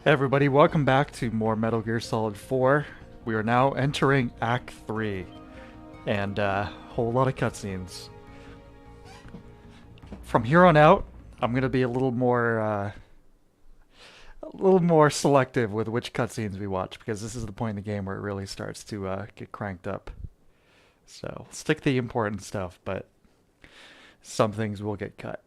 Hey everybody, welcome back to more Metal Gear Solid 4. We are now entering Act 3, and a whole lot of cutscenes. From here on out, I'm gonna be a little more selective with which cutscenes we watch, because this is the point in the game where it really starts to get cranked up. So, stick to the important stuff, but some things will get cut.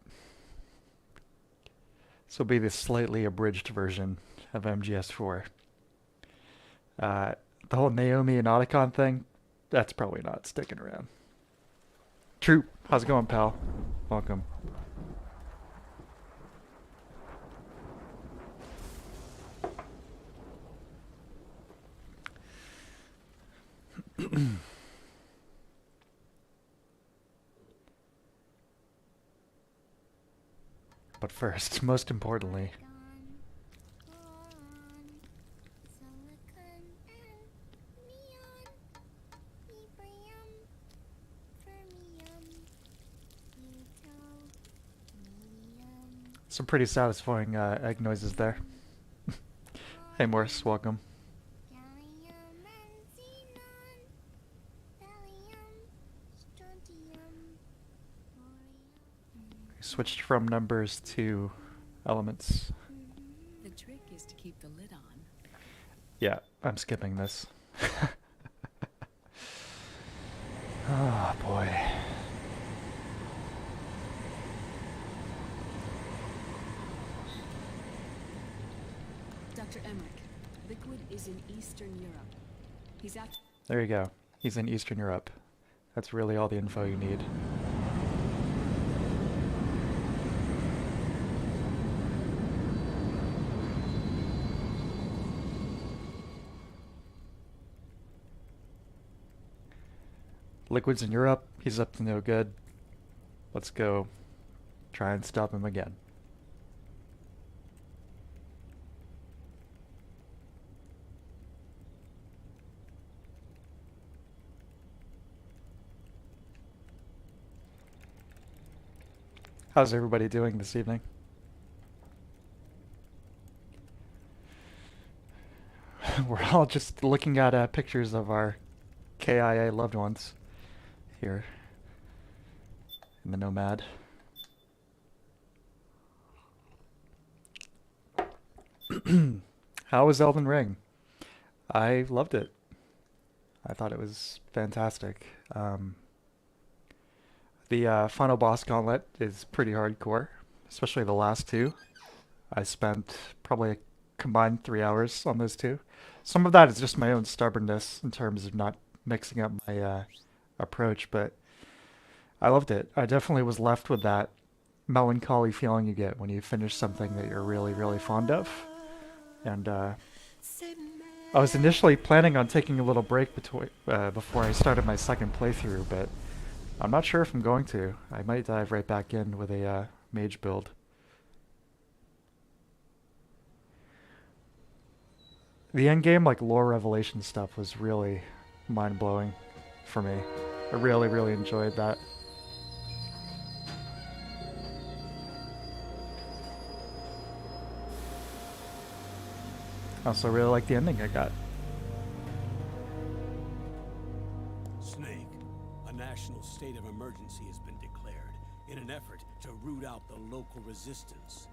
This will be the slightly abridged version of MGS4. Uh, the whole Naomi and Otakon thing, that's probably not sticking around. Troop, how's it going, pal? Welcome. But first, most importantly, some pretty satisfying egg noises there. Hey, Morris, welcome. Switched from numbers to elements. The trick is to keep the lid on. Yeah, I'm skipping this. Oh boy. Dr. Emmerich, Liquid is in Eastern Europe. He's at... There you go. He's in Eastern Europe. That's really all the info you need. Liquid's in Europe. He's up to no good. Let's go try and stop him again. How's everybody doing this evening? We're all just looking at pictures of our KIA loved ones here in the Nomad. How was Elden Ring? I loved it. I thought it was fantastic. The final boss gauntlet is pretty hardcore, especially the last two. I spent probably a combined 3 hours on those two. Some of that is just my own stubbornness in terms of not mixing up my approach, but I loved it. I definitely was left with that melancholy feeling you get when you finish something that you're really, really fond of. And I was initially planning on taking a little break before I started my second playthrough, but I'm not sure if I'm going to. I might dive right back in with a mage build. The endgame, like lore revelation stuff, was really mind blowing for me. I really, really enjoyed that. I also really like the ending I got. Snake, a national state of emergency has been declared in an effort to root out the local resistance.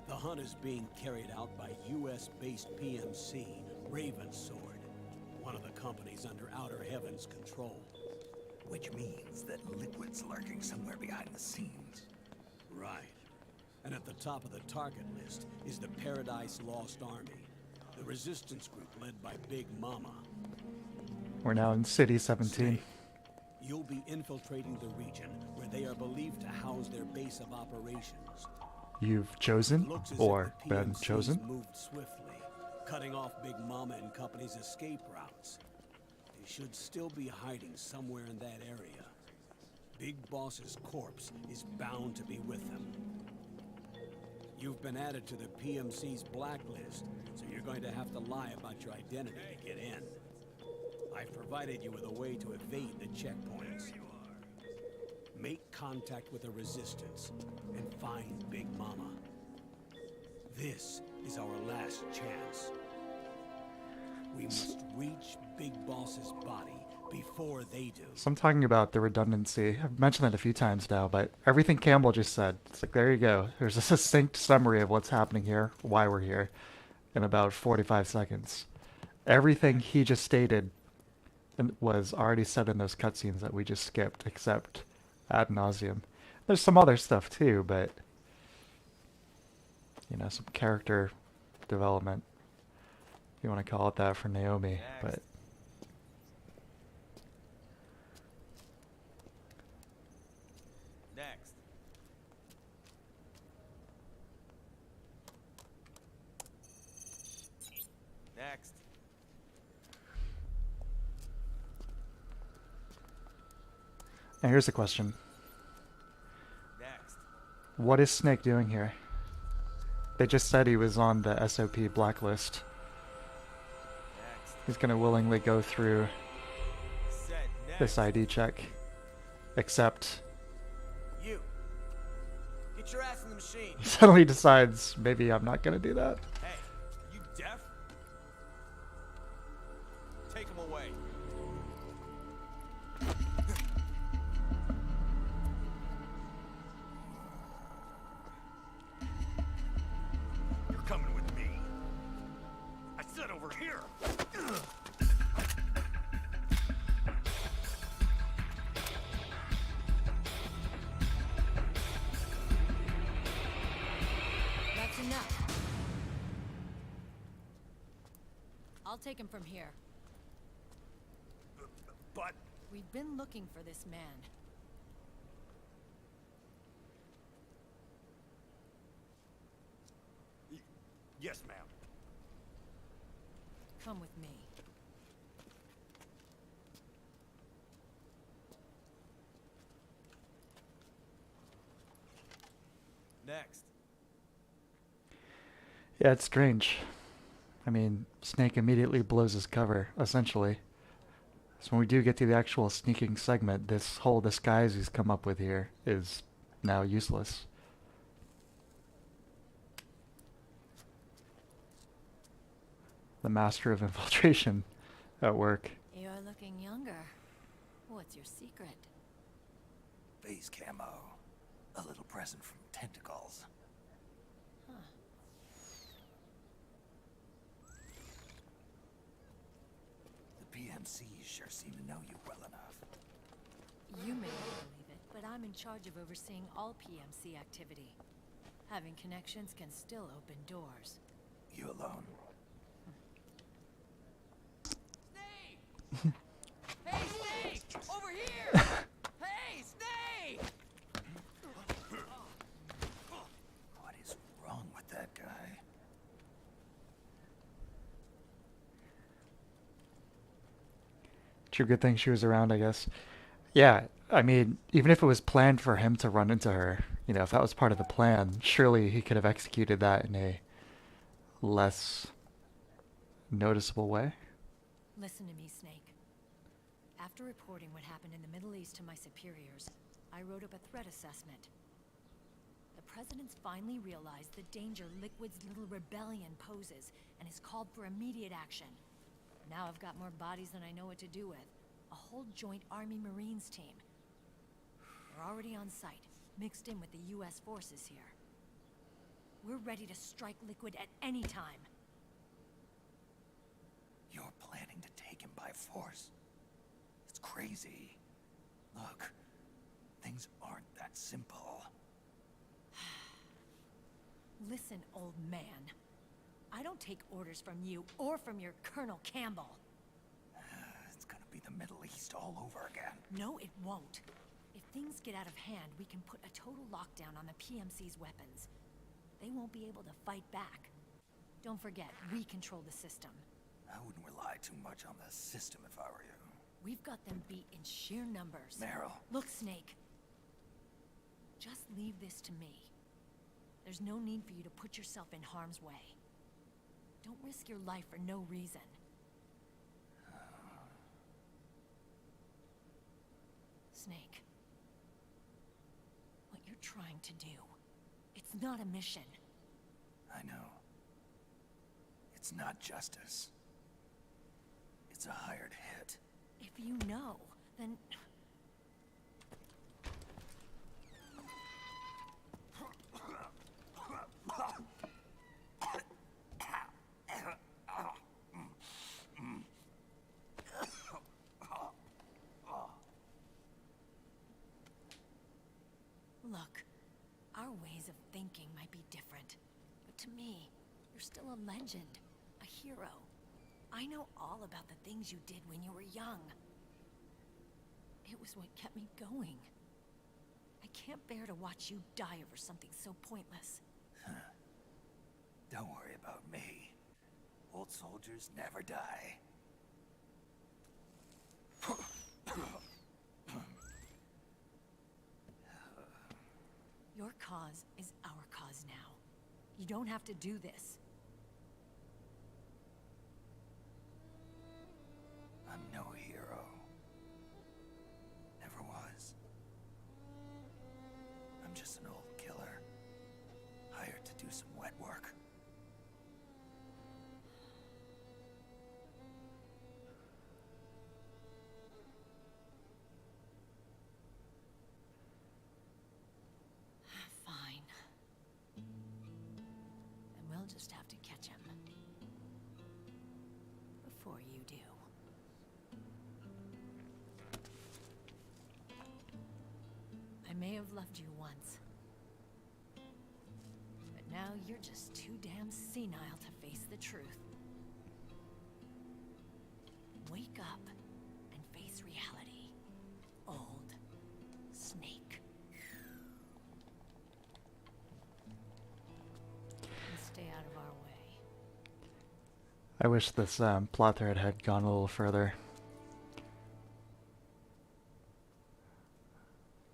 The hunt is being carried out by US-based PMC, Ravensword, one of the companies under Outer Heaven's control. Which means that Liquid's lurking somewhere behind the scenes. Right. And at the top of the target list is the Paradise Lost Army, the resistance group led by Big Mama. We're now in City 17. Snake, you'll be infiltrating the region where they are believed to house their base of operations. You've chosen, Looks as or if the been PMC's chosen? moved swiftly, cutting off Big Mama and company's escape routes. They should still be hiding somewhere in that area. Big Boss's corpse is bound to be with them. You've been added to the PMC's blacklist, so you're going to have to lie about your identity to get in. I've provided you with a way to evade the checkpoints. Make contact with the resistance and find Big Mama. This is our last chance. We must reach Big Boss's body before they do. So I'm talking about the redundancy. I've mentioned that a few times now, but everything Campbell just said, it's like, there you go. There's a succinct summary of what's happening here, why we're here, in about 45 seconds. Everything he just stated was already said in those cutscenes that we just skipped, except ad nauseum. There's some other stuff too, but, you know, some character development, if you want to call it that, for Naomi, but... Next. Next. Now here's the question. Next. What is Snake doing here? They just said he was on the SOP blacklist. Next. He's gonna willingly go through Set. Next. this ID check. Except You. Get your ass in the machine. he suddenly decides, maybe I'm not gonna do that. Hey, you deaf? Take him away. You're coming with me. I said over here. That's enough. I'll take him from here. But We've been looking for this man. yes, ma'am. Come with me. Next. Yeah, it's strange. I mean, Snake immediately blows his cover, essentially. So when we do get to the actual sneaking segment, this whole disguise he's come up with here is now useless. The master of infiltration at work. You're looking younger. What's your secret? Base camo. A little present from Tentacles. Huh. The PMCs sure seem to know you well enough. You may not believe it, but I'm in charge of overseeing all PMC activity. Having connections can still open doors. You alone? Snake! Hey, Snake! Over here! Hey, Snake! What is wrong with that guy? True, good thing she was around, I guess. Yeah, I mean, even if it was planned for him to run into her, you know, if that was part of the plan, surely he could have executed that in a less noticeable way. Listen to me, Snake. After reporting what happened in the Middle East to my superiors, I wrote up a threat assessment. The president's finally realized the danger Liquid's little rebellion poses and has called for immediate action. Now I've got more bodies than I know what to do with. A whole joint Army-Marines team. We're already on site, mixed in with the U.S. forces here. We're ready to strike Liquid at any time. You're planning to take him by force? It's crazy. Look, things aren't that simple. Listen, old man. I don't take orders from you or from your Colonel Campbell. It's gonna be the Middle East all over again. No, it won't. If things get out of hand, we can put a total lockdown on the PMC's weapons. They won't be able to fight back. Don't forget, we control the system. I wouldn't rely too much on the system if I were you. We've got them beat in sheer numbers. Meryl. Look, Snake. Just leave this to me. There's no need for you to put yourself in harm's way. Don't risk your life for no reason. Snake. What you're trying to do, it's not a mission. I know. It's not justice. It's a hired hit. If you know, then... Look, our ways of thinking might be different, but to me, you're still a legend, a hero. I know all about the things you did when you were young. It was what kept me going. I can't bear to watch you die over something so pointless. Don't worry about me. Old soldiers never die. Your cause is our cause now. You don't have to do this. I'm no hero. Never was. I'm just an old killer, hired to do some wet work. Fine. And we'll just have to catch him. Before you do. I may have loved you once. But now you're just too damn senile to face the truth. Wake up and face reality. Old Snake. And stay out of our way. I wish this plot thread had gone a little further.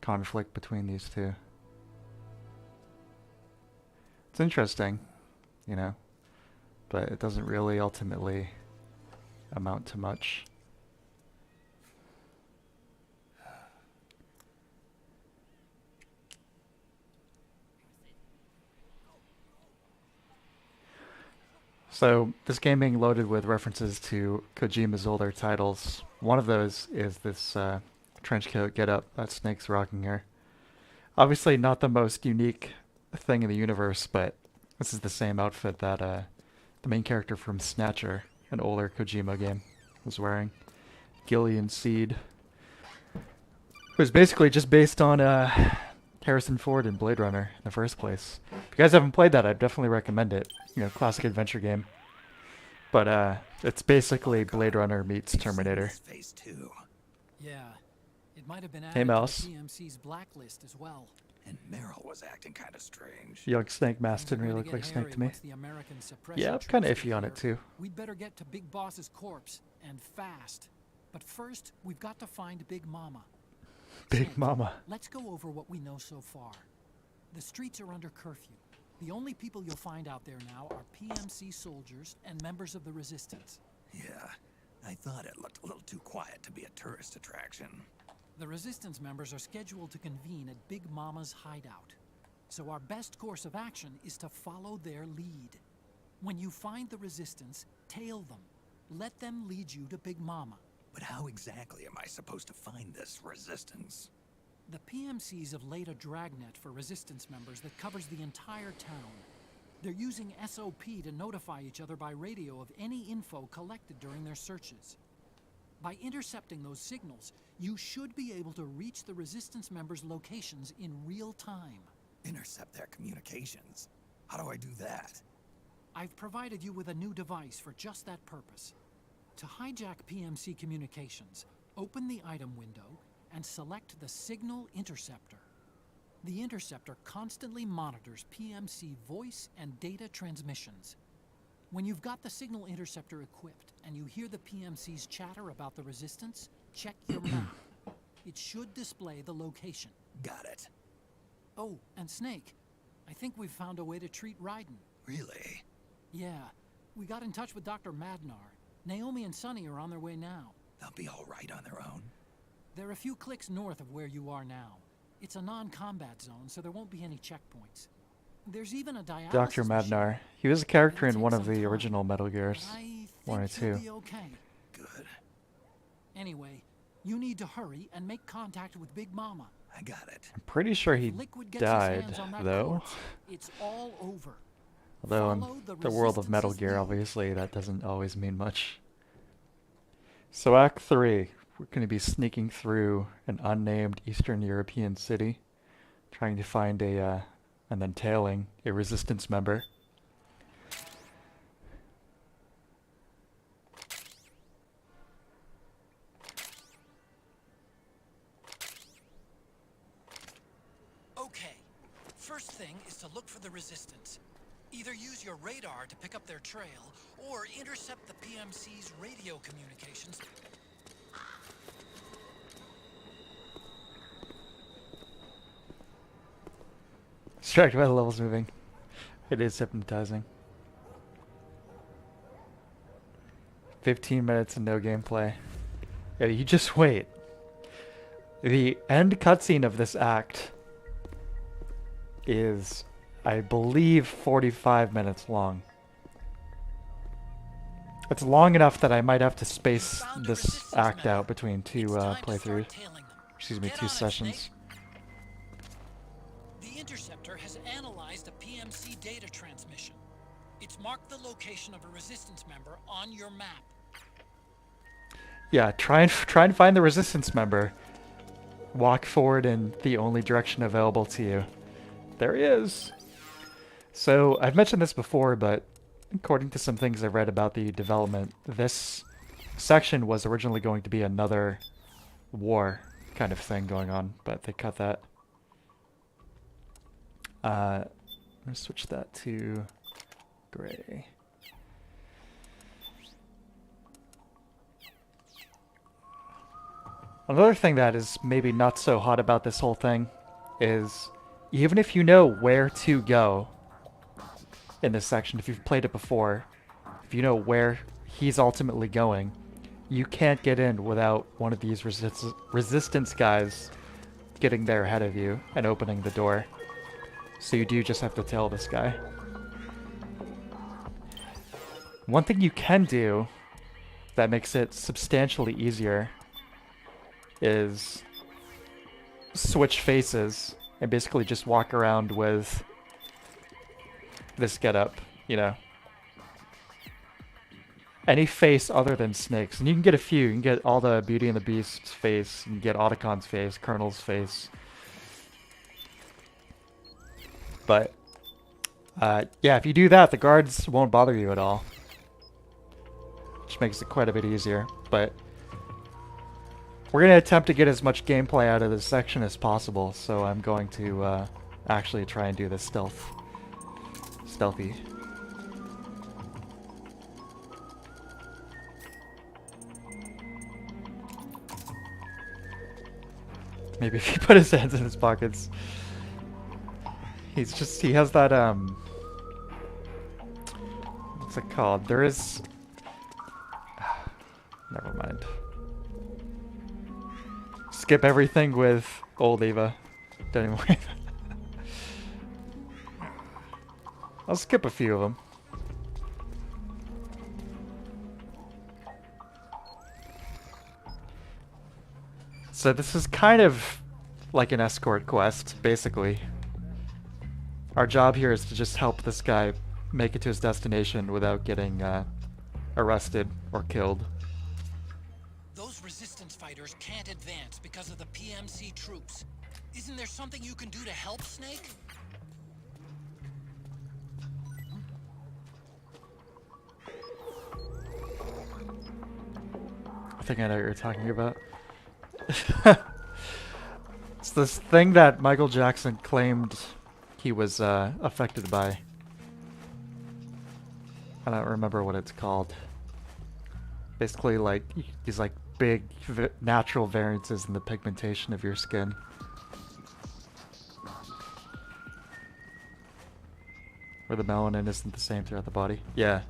Conflict between these two. It's interesting, you know, but it doesn't really ultimately amount to much. So this game being loaded with references to Kojima's older titles. One of those is this trench coat getup that Snake's rocking here. Obviously not the most unique thing in the universe, but this is the same outfit that the main character from Snatcher, an older Kojima game, was wearing. Gillian Seed. It was basically just based on Harrison Ford in Blade Runner in the first place. If you guys haven't played that, I'd definitely recommend it. You know, classic adventure game. But it's basically Blade Runner meets Terminator. Phase 2. Yeah, it might have been Hey, added Mouse. to the PMC's blacklist as well. And Meryl was acting kind of strange. Young Snake Mask Things are didn't really going look to like get Snake hairy to me. once the American suppression Yeah, I'm kind of troops iffy get on it here. too. We'd better get to Big Boss's corpse, and fast. But first, we've got to find Big Mama. Big Snake, Mama. Let's go over what we know so far. The streets are under curfew. The only people you'll find out there now are PMC soldiers and members of the Resistance. Yeah, I thought it looked a little too quiet to be a tourist attraction. The Resistance members are scheduled to convene at Big Mama's hideout. So our best course of action is to follow their lead. When you find the Resistance, tail them. Let them lead you to Big Mama. But how exactly am I supposed to find this resistance? The PMCs have laid a dragnet for Resistance members that covers the entire town. They're using SOP to notify each other by radio of any info collected during their searches. By intercepting those signals, you should be able to reach the Resistance members' locations in real time. Intercept their communications. How do I do that? I've provided you with a new device for just that purpose. To hijack PMC communications, open the item window and select the Signal Interceptor. The Interceptor constantly monitors PMC voice and data transmissions. When you've got the Signal Interceptor equipped and you hear the PMC's chatter about the Resistance, check your map. It should display the location. Got it. Oh, and Snake, I think we've found a way to treat Raiden. Really? Yeah, we got in touch with Dr. Madnar. Naomi and Sonny are on their way now. They'll be all right on their own. They're a few clicks north of where you are now. It's a non-combat zone, so there won't be any checkpoints. There's even a dialysis Dr. machine. Madnar. He was a character It'll in one take of some the time, original Metal but Gears. I 1 or think you'll 2. be okay. Good. Anyway, you need to hurry and make contact with Big Mama. I got it. I'm pretty sure he If Liquid gets his died, hands on that though. corpse, it's all over. Although in Follow the world of Metal Resistance's Gear, lead. obviously, that doesn't always mean much. So Act 3, we're going to be sneaking through an unnamed Eastern European city, trying to find and then tailing a resistance member. Okay. First thing is to look for the resistance. Either use your radar to pick up their trail, or intercept the PMC's radio communications. Distracted by the levels moving. It is hypnotizing. 15 minutes and no gameplay. Yeah, you just wait. The end cutscene of this act is, I believe, 45 minutes long. It's long enough that I might have to space this act out between two playthroughs. Excuse me, two sessions. The Interceptor has analyzed a PMC data transmission. It's marked the location of a resistance member on your map. Yeah, try and find the resistance member. Walk forward in the only direction available to you. There he is. So, I've mentioned this before, but according to some things I've read about the development, this section was originally going to be another war kind of thing going on, but they cut that. I'm going to switch that to gray. Another thing that is maybe not so hot about this whole thing is even if you know where to go in this section, if you've played it before, if you know where he's ultimately going, you can't get in without one of these resistance guys getting there ahead of you and opening the door. So you do just have to tail this guy. One thing you can do that makes it substantially easier is switch faces and basically just walk around with this getup, you know. Any face other than Snake's. And you can get a few. You can get all the Beauty and the Beast's face. You can get Otakon's face, Colonel's face. But, yeah, if you do that, the guards won't bother you at all. Which makes it quite a bit easier. But we're going to attempt to get as much gameplay out of this section as possible, so I'm going to actually try and do this stealthy. Maybe if he put his hands in his pockets. He has that, what's it called? There is... Never mind. Skip everything with old Eva. Don't even worry. I'll skip a few of them. So this is kind of like an escort quest, basically. Our job here is to just help this guy make it to his destination without getting arrested or killed. Those resistance fighters can't advance because of the PMC troops. Isn't there something you can do to help, Snake? I think I know what you're talking about. It's this thing that Michael Jackson claimed he was affected by. I don't remember what it's called. Basically, like, these like big natural variances in the pigmentation of your skin. Where the melanin isn't the same throughout the body. Yeah.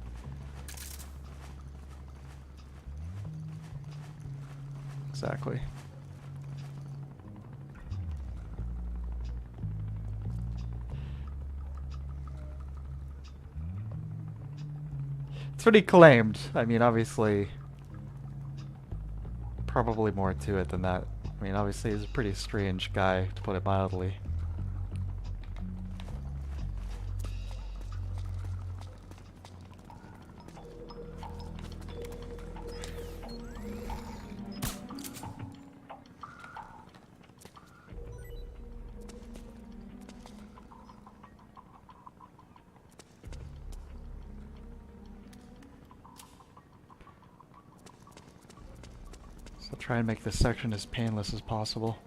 Exactly. That's what he claimed. I mean, obviously, probably more to it than that. I mean, obviously, he's a pretty strange guy, to put it mildly. So I'll try and make this section as painless as possible.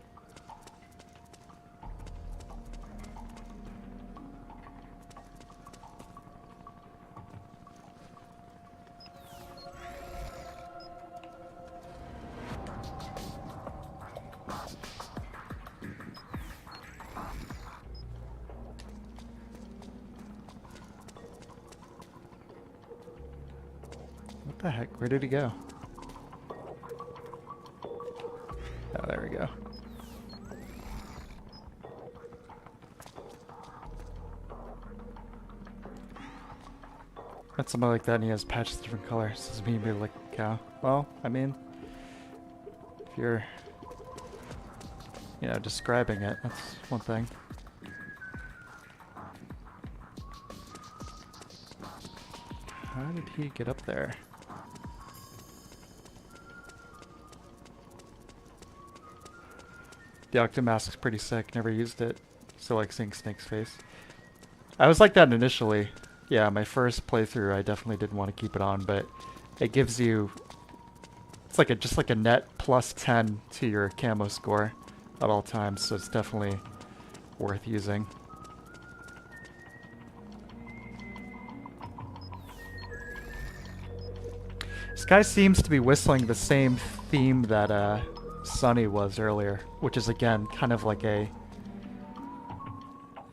What the heck? Where did he go? Oh, there we go. Got somebody like that and he has patches different colors. Does it mean you're like a cow? Well, I mean, if you're, describing it, that's one thing. How did he get up there? The Octomask's pretty sick, never used it. So like seeing Snake's face. I was like that initially. Yeah, my first playthrough I definitely didn't want to keep it on, but it gives you... It's like just like a net plus 10 to your camo score at all times, so it's definitely worth using. This guy seems to be whistling the same theme that Sunny was earlier, which is again kind of like a...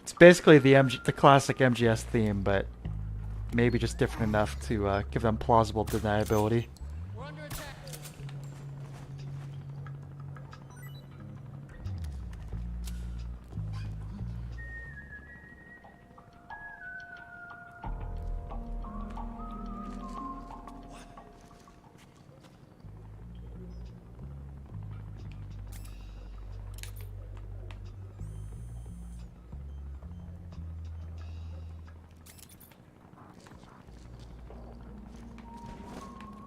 It's basically the classic MGS theme, but maybe just different enough to give them plausible deniability. We're under attack.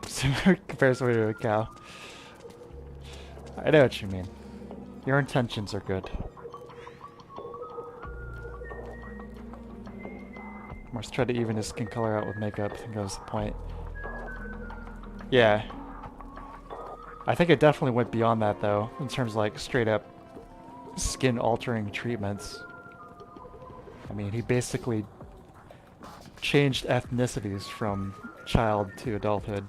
Similar comparison to a cow. I know what you mean. Your intentions are good. Must try to even his skin color out with makeup. I think that was the point. Yeah. I think it definitely went beyond that though, in terms of like straight up skin altering treatments. I mean, he basically changed ethnicities from child to adulthood.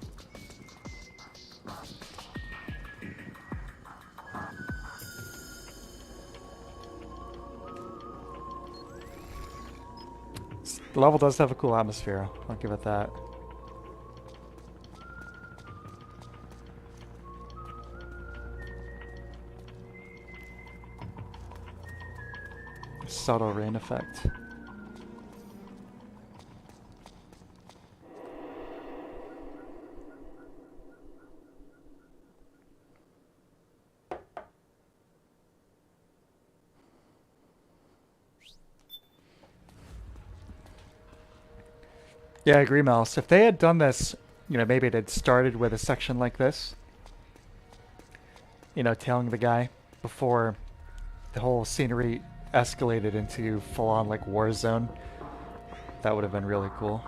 The level does have a cool atmosphere, I'll give it that. Subtle rain effect. Yeah, I agree, Mouse. If they had done this, maybe it had started with a section like this, tailing the guy before the whole scenery escalated into full-on, like, war zone, that would have been really cool.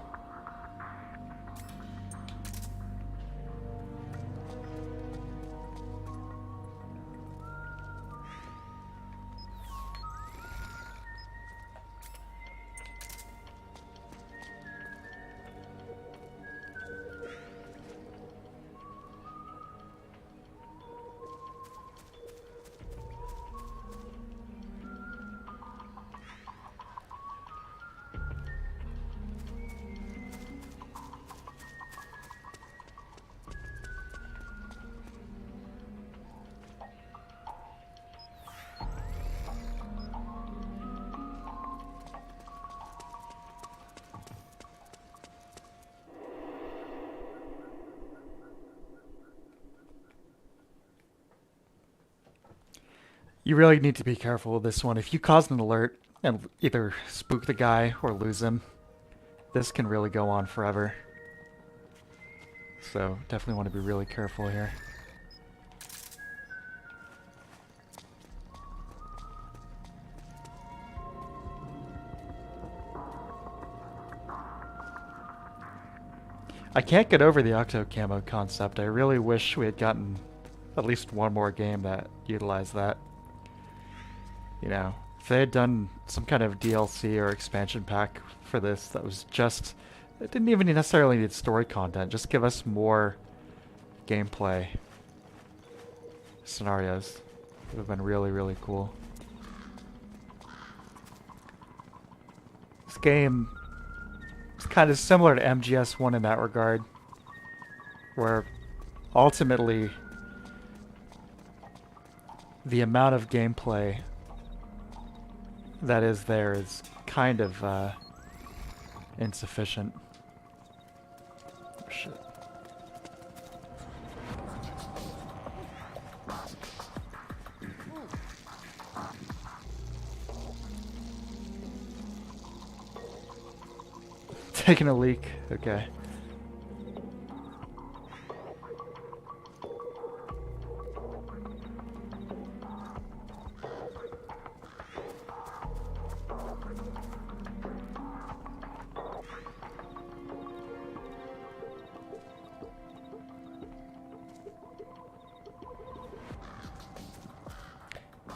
You really need to be careful with this one. If you cause an alert and either spook the guy or lose him, this can really go on forever. So definitely want to be really careful here. I can't get over the Octo Camo concept. I really wish we had gotten at least one more game that utilized that. You know, if they had done some kind of DLC or expansion pack for this that was just... It didn't even necessarily need story content. Just give us more gameplay scenarios. It would have been really, really cool. This game is kind of similar to MGS1 in that regard, where ultimately the amount of gameplay that is there is kind of insufficient. Oh, shit. Taking a leak. Okay.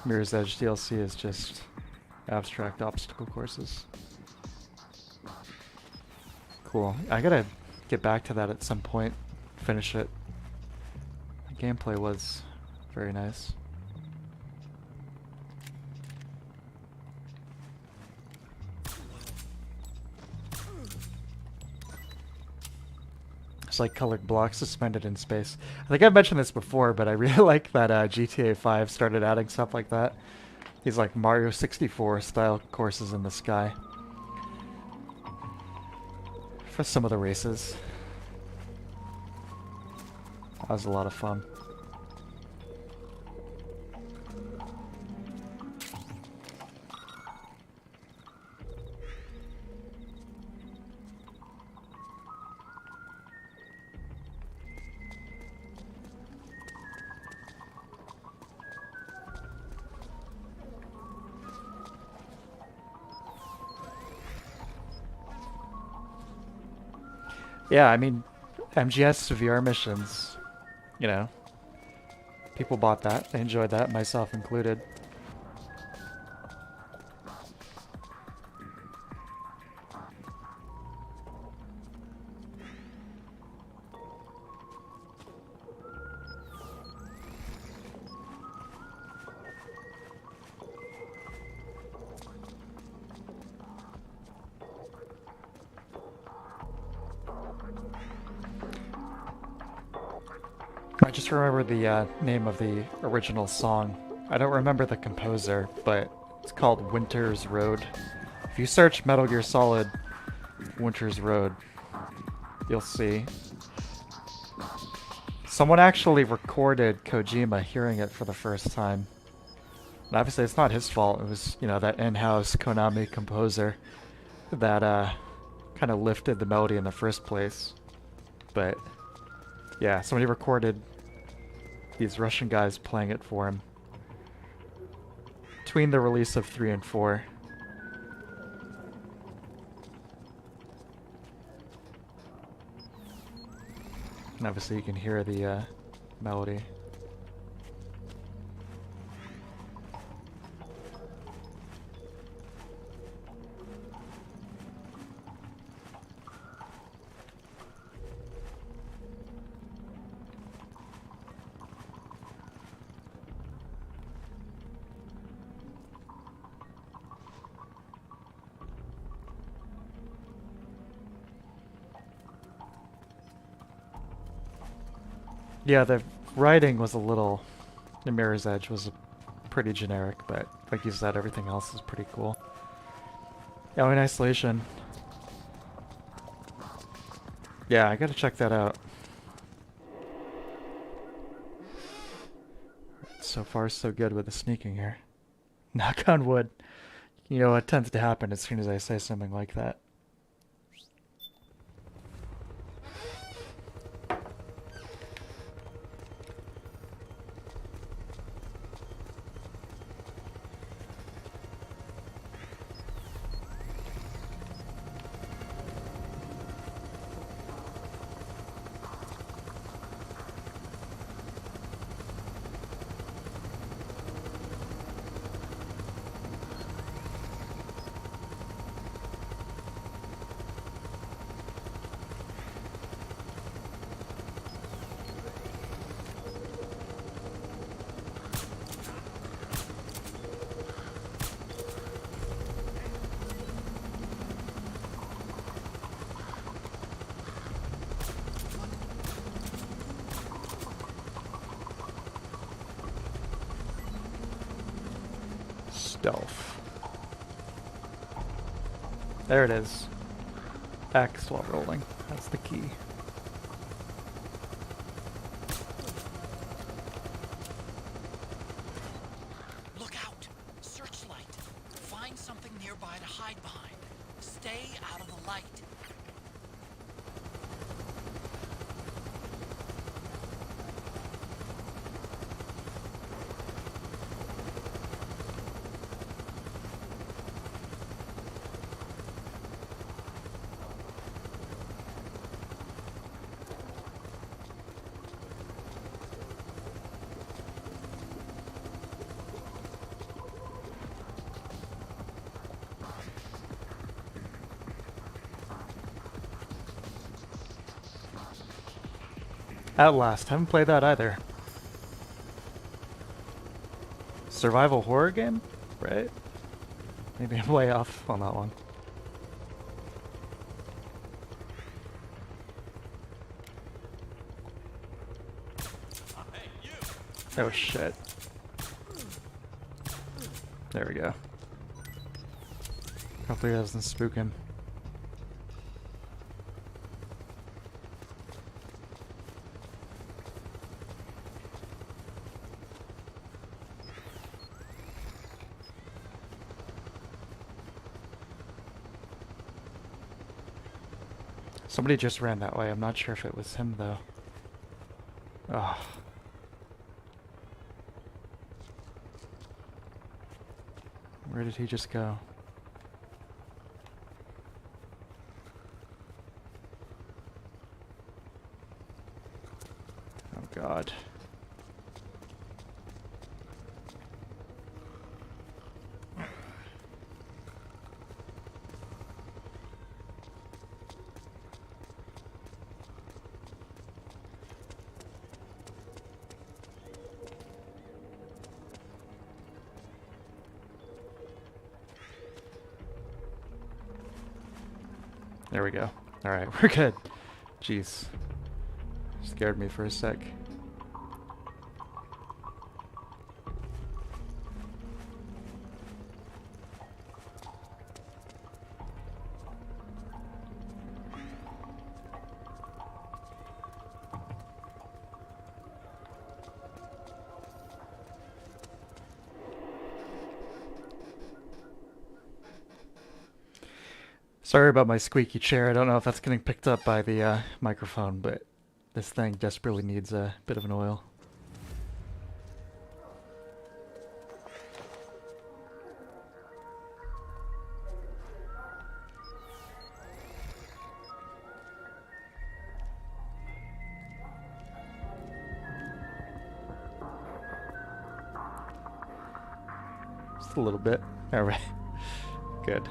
Mirror's Edge DLC is just abstract obstacle courses. Cool. I gotta get back to that at some point. Finish it. The gameplay was very nice. It's like colored blocks suspended in space. I think I've mentioned this before, but I really like that GTA 5 started adding stuff like that. These like Mario 64 style courses in the sky. For some of the races. That was a lot of fun. Yeah, I mean, MGS VR missions, you know, people bought that. They enjoyed that, myself included. I just remember the name of the original song. I don't remember the composer, but it's called Winter's Road. If you search Metal Gear Solid Winter's Road, you'll see. Someone actually recorded Kojima hearing it for the first time. And obviously it's not his fault. It was, you know, that in-house Konami composer that kind of lifted the melody in the first place. But yeah, somebody recorded these Russian guys playing it for him between the release of 3 and 4. And obviously you can hear the melody. Yeah, the writing was a little... The Mirror's Edge was pretty generic, but like you said, everything else is pretty cool. Yeah, in Isolation. Yeah, I gotta check that out. So far, so good with the sneaking here. Knock on wood. You know what tends to happen as soon as I say something like that. Stealth. There it is. X while rolling. That's the key. Look out! Searchlight! Find something nearby to hide behind. Stay out of the light. Outlast. Haven't played that either. Survival horror game? Right? Maybe I'm way off on that one. Oh shit. There we go. Hopefully it doesn't spook him. Somebody just ran that way. I'm not sure if it was him though. Oh. Where did he just go? Oh God. There we go. Alright, we're good. Jeez. Scared me for a sec. Sorry about my squeaky chair. I don't know if that's getting picked up by the microphone, but this thing desperately needs a bit of an oil. Just a little bit. Alright. Good.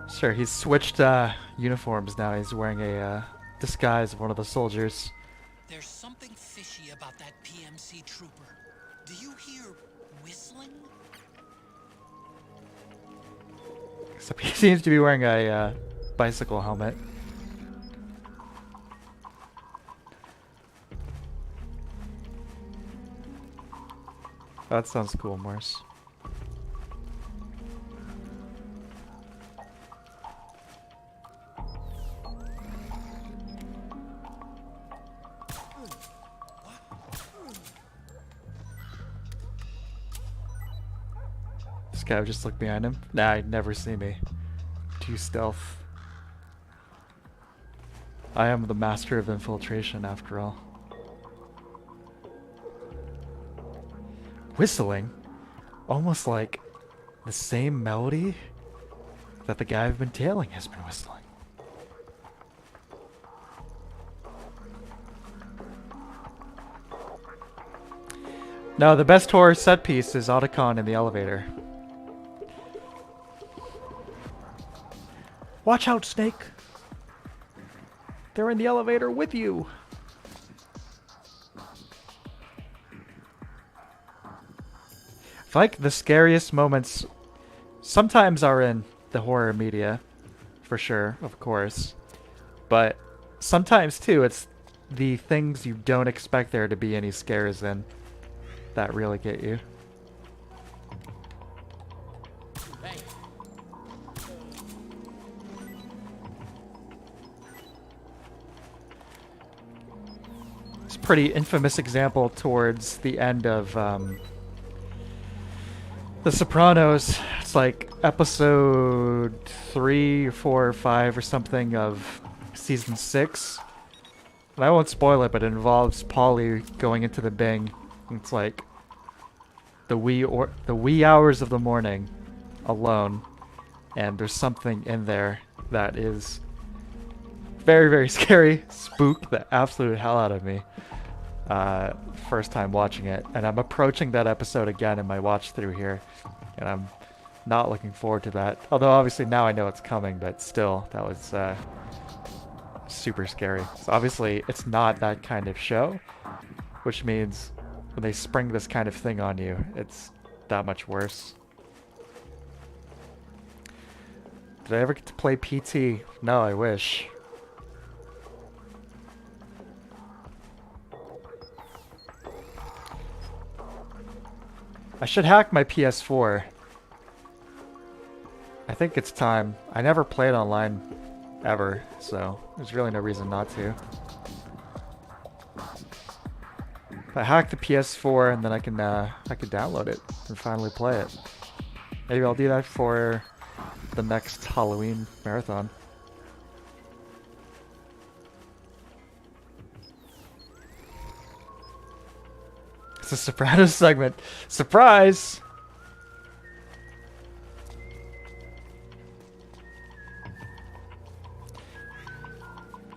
Sure, he's switched uniforms now. He's wearing a disguise of one of the soldiers. There's something fishy about that PMC trooper. Do you hear whistling? Except he seems to be wearing a bicycle helmet. Oh, that sounds cool, Morse. guy would just look behind him. Nah, he'd never see me. Too stealth. I am the master of infiltration, after all. Whistling? Almost like the same melody that the guy I've been tailing has been whistling. No, the best horror set piece is Otakon in the elevator. Watch out, Snake! They're in the elevator with you! I feel like the scariest moments sometimes are in the horror media, for sure, of course. But sometimes, too, it's the things you don't expect there to be any scares in that really get you. Hey. It's a pretty infamous example towards the end of The Sopranos. It's like episode 3 or 4 or 5 or something of season 6. And I won't spoil it, but it involves Polly going into the Bing. It's like the wee hours of the morning alone, and there's something in there that is very, very scary. Spooked the absolute hell out of me first time watching it, and I'm approaching that episode again in my watch through here, and I'm not looking forward to that. Although obviously now I know it's coming, but still, that was super scary. So obviously it's not that kind of show, which means when they spring this kind of thing on you, it's that much worse. Did I ever get to play PT? No, I wish. I should hack my PS4. I think it's time. I never played online ever, so there's really no reason not to. If I hack the PS4 and then I can download it and finally play it. Maybe I'll do that for the next Halloween marathon. It's a Sopranos segment. Surprise!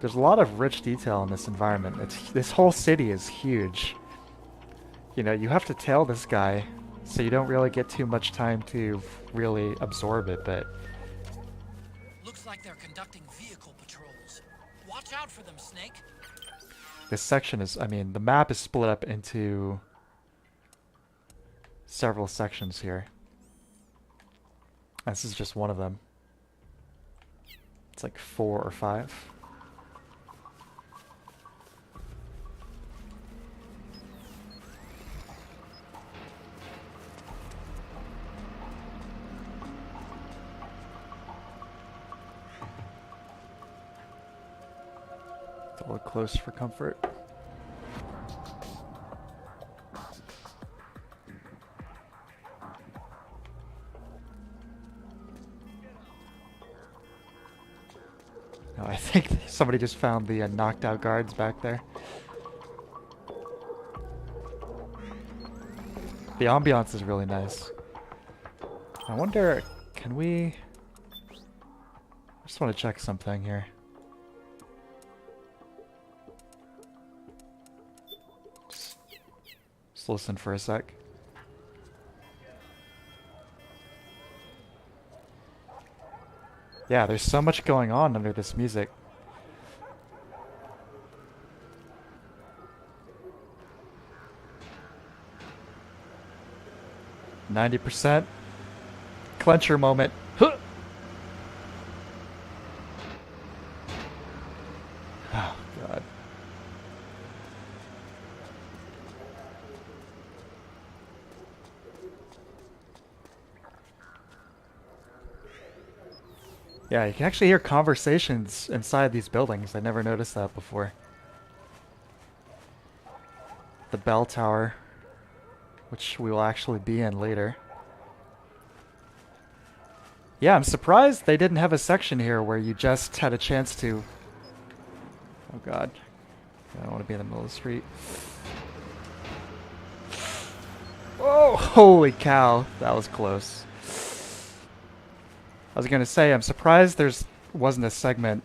There's a lot of rich detail in this environment. This whole city is huge. You know, you have to tail this guy, so you don't really get too much time to really absorb it, but... Looks like they're conducting vehicle patrols. Watch out for them, Snake. This section is, I mean, the map is split up into several sections here. This is just one of them. It's like 4 or 5. It's a little close for comfort. Oh, I think somebody just found the knocked out guards back there. The ambiance is really nice. I wonder, can we... I just want to check something here. Just listen for a sec. Yeah, there's so much going on under this music. %. Clencher moment. Huh! Oh, God. Yeah, you can actually hear conversations inside these buildings. I never noticed that before. The bell tower, which we will actually be in later. Yeah, I'm surprised they didn't have a section here where you just had a chance to... Oh god. I don't want to be in the middle of the street. Oh, holy cow. That was close. I was going to say, I'm surprised there's wasn't a segment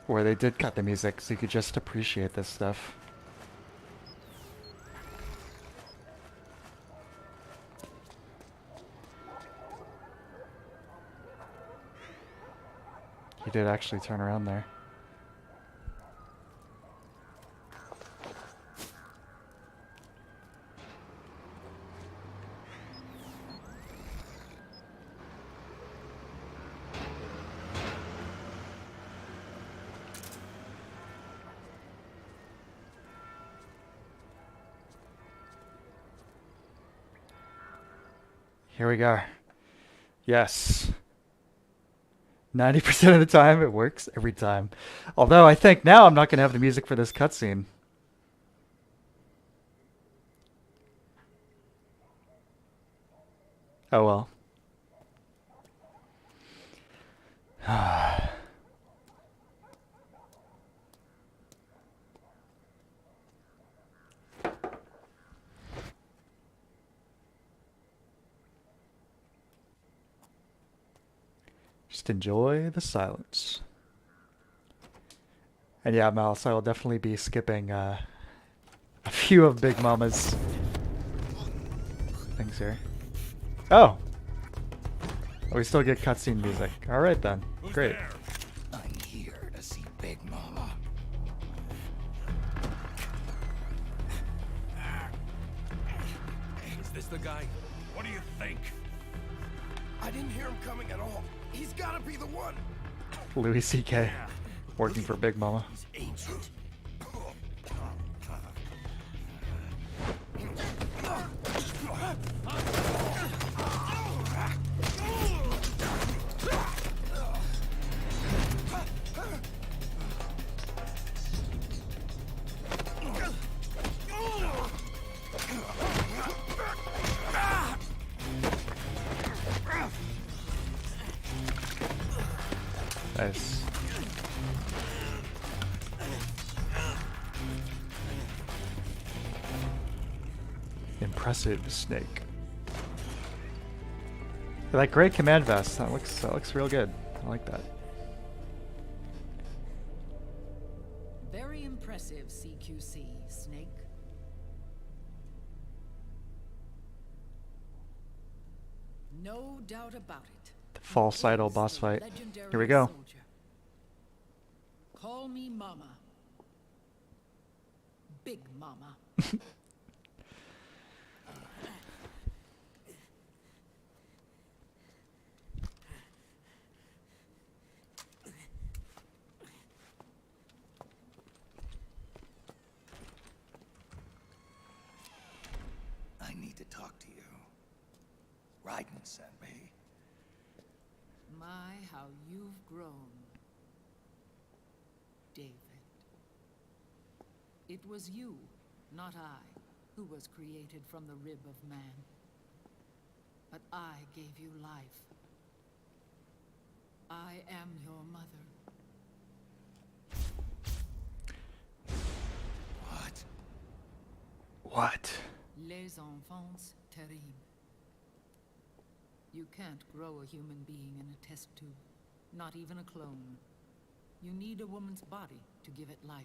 where they did cut the music so you could just appreciate this stuff. He did actually turn around there. Here we go. Yes. 90% of the time, it works every time. Although I think now I'm not going to have the music for this cutscene. Oh well. Just enjoy the silence. And yeah, Mouse, I will definitely be skipping a few of Big Mama's things here. Oh! Oh, we still get cutscene music. Alright then. Great. I'm here to see Big Mama. Is this the guy? What do you think? I didn't hear him coming at all. He's gotta be the one. Louis C.K. working for Big Mama. He's ancient. Nice. Impressive, Snake. That great command vest. That looks real good. I like that. Very impressive, CQC, Snake. No doubt about it. The false idol boss fight. Here we go. Soldier. Call me Mama. Big Mama. I need to talk to you. Raiden sent me. My, how you've grown. David. It was you, not I, who was created from the rib of man. But I gave you life. I am your mother. What? What? Les enfants terribles. You can't grow a human being in a test tube, not even a clone. You need a woman's body to give it life.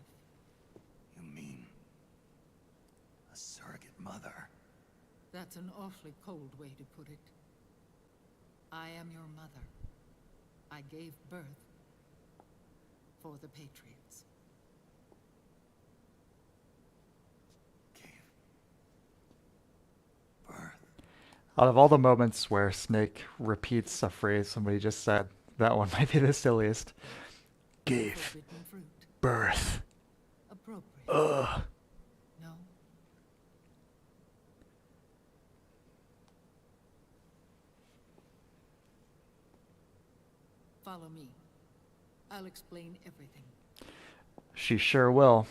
You mean a surrogate mother? That's an awfully cold way to put it. I am your mother. I gave birth for the Patriots. Gave birth. Out of all the moments where Snake repeats a phrase somebody just said, that one might be the silliest. Gave Forbidden fruit. birth. Appropriate. Ugh. No? Follow me. I'll explain everything. She sure will.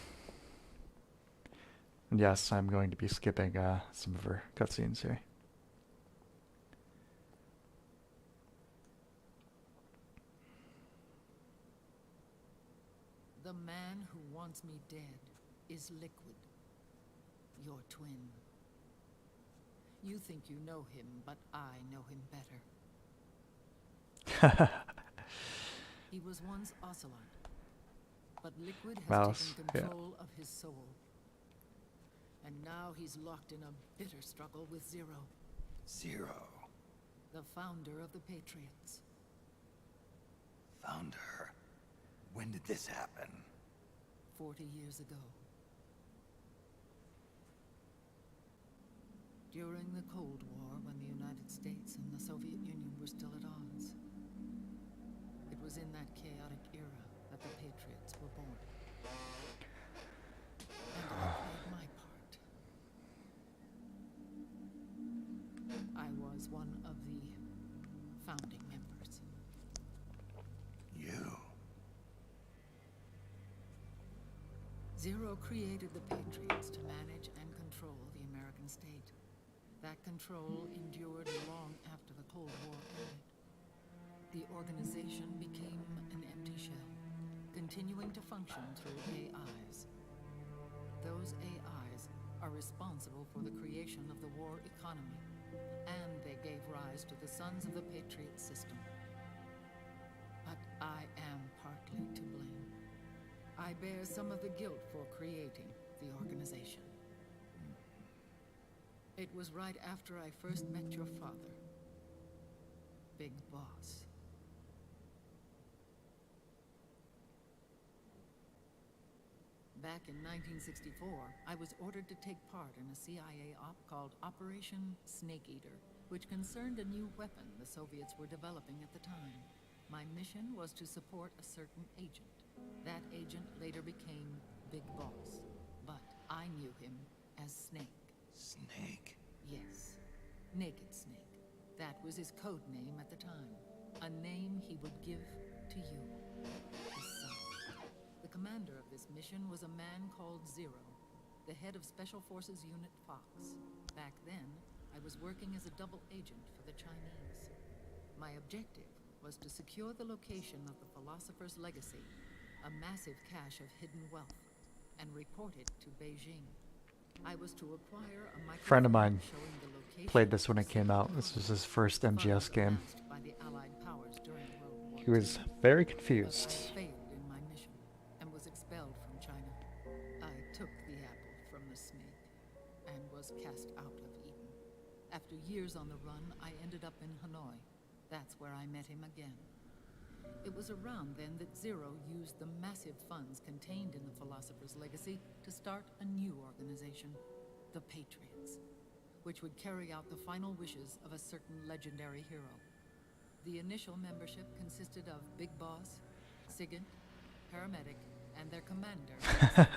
And yes, I'm going to be skipping some of her cutscenes here. The man who wants me dead is Liquid, your twin. You think you know him, but I know him better. He was once Ocelot, but Liquid has Mouse, taken yeah. control of his soul. And now he's locked in a bitter struggle with Zero, Zero. the founder of the Patriots. Founder. When did this happen? 40 years ago. During the Cold War, when the United States and the Soviet Union were still at odds. It was in that chaotic era that the Patriots were born. And I played my part. I was one of the founding members. You. Zero created the Patriots to manage and control the American state. That control endured long after the Cold War ended. The organization became an empty shell, continuing to function through AIs. Those AIs are responsible for the creation of the war economy, and they gave rise to the Sons of the Patriot system. But I am partly to blame. I bear some of the guilt for creating the organization. It was right after I first met your father, Big Boss. Back in 1964, I was ordered to take part in a CIA op called Operation Snake Eater, which concerned a new weapon the Soviets were developing at the time. My mission was to support a certain agent. That agent later became Big Boss, but I knew him as Snake. Snake? Yes, Naked Snake. That was his code name at the time. A name he would give to you, his son. The commander of this mission was a man called Zero, the head of Special Forces Unit Fox. Back then, I was working as a double agent for the Chinese. My objective was to secure the location of the Philosopher's Legacy, a massive cache of hidden wealth, and report it to Beijing. I was to acquire a microfilm Friend of mine showing the location played this when of it came out. This was his first MGS game. funds by the Allied powers during World War He was II. very But confused. I failed in my mission and was expelled from China. I took the apple from the snake and was cast out of Eden. After years on the run, I ended up in Hanoi. That's where I met him again. It was around then that Zero used the massive funds contained in the Philosopher's Legacy to start a new organization, the Patriots, which would carry out the final wishes of a certain legendary hero. The initial membership consisted of Big Boss, Sigint, Paramedic, and their commander.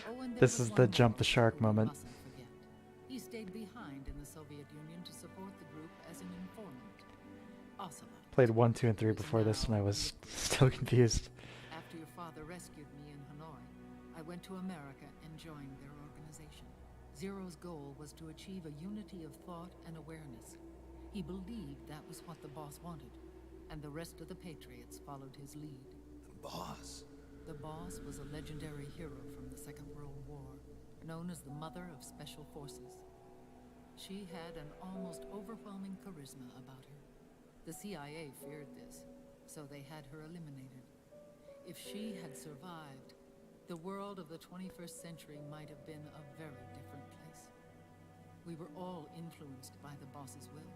Oh, and there This was is one the jump more the shark who we moment. mustn't forget. He stayed behind in the Soviet Union to support the group as an informant. Ocelot. Played 1, 2, and 3 before this, and I was still confused. After your father rescued me in Hanoi, I went to America and joined their organization. Zero's goal was to achieve a unity of thought and awareness. He believed that was what the boss wanted, and the rest of the Patriots followed his lead. The boss? The boss was a legendary hero from the Second World War, known as the Mother of Special Forces. She had an almost overwhelming charisma about her. The CIA feared this, so they had her eliminated. If she had survived, the world of the 21st century might have been a very different place. We were all influenced by the boss's will.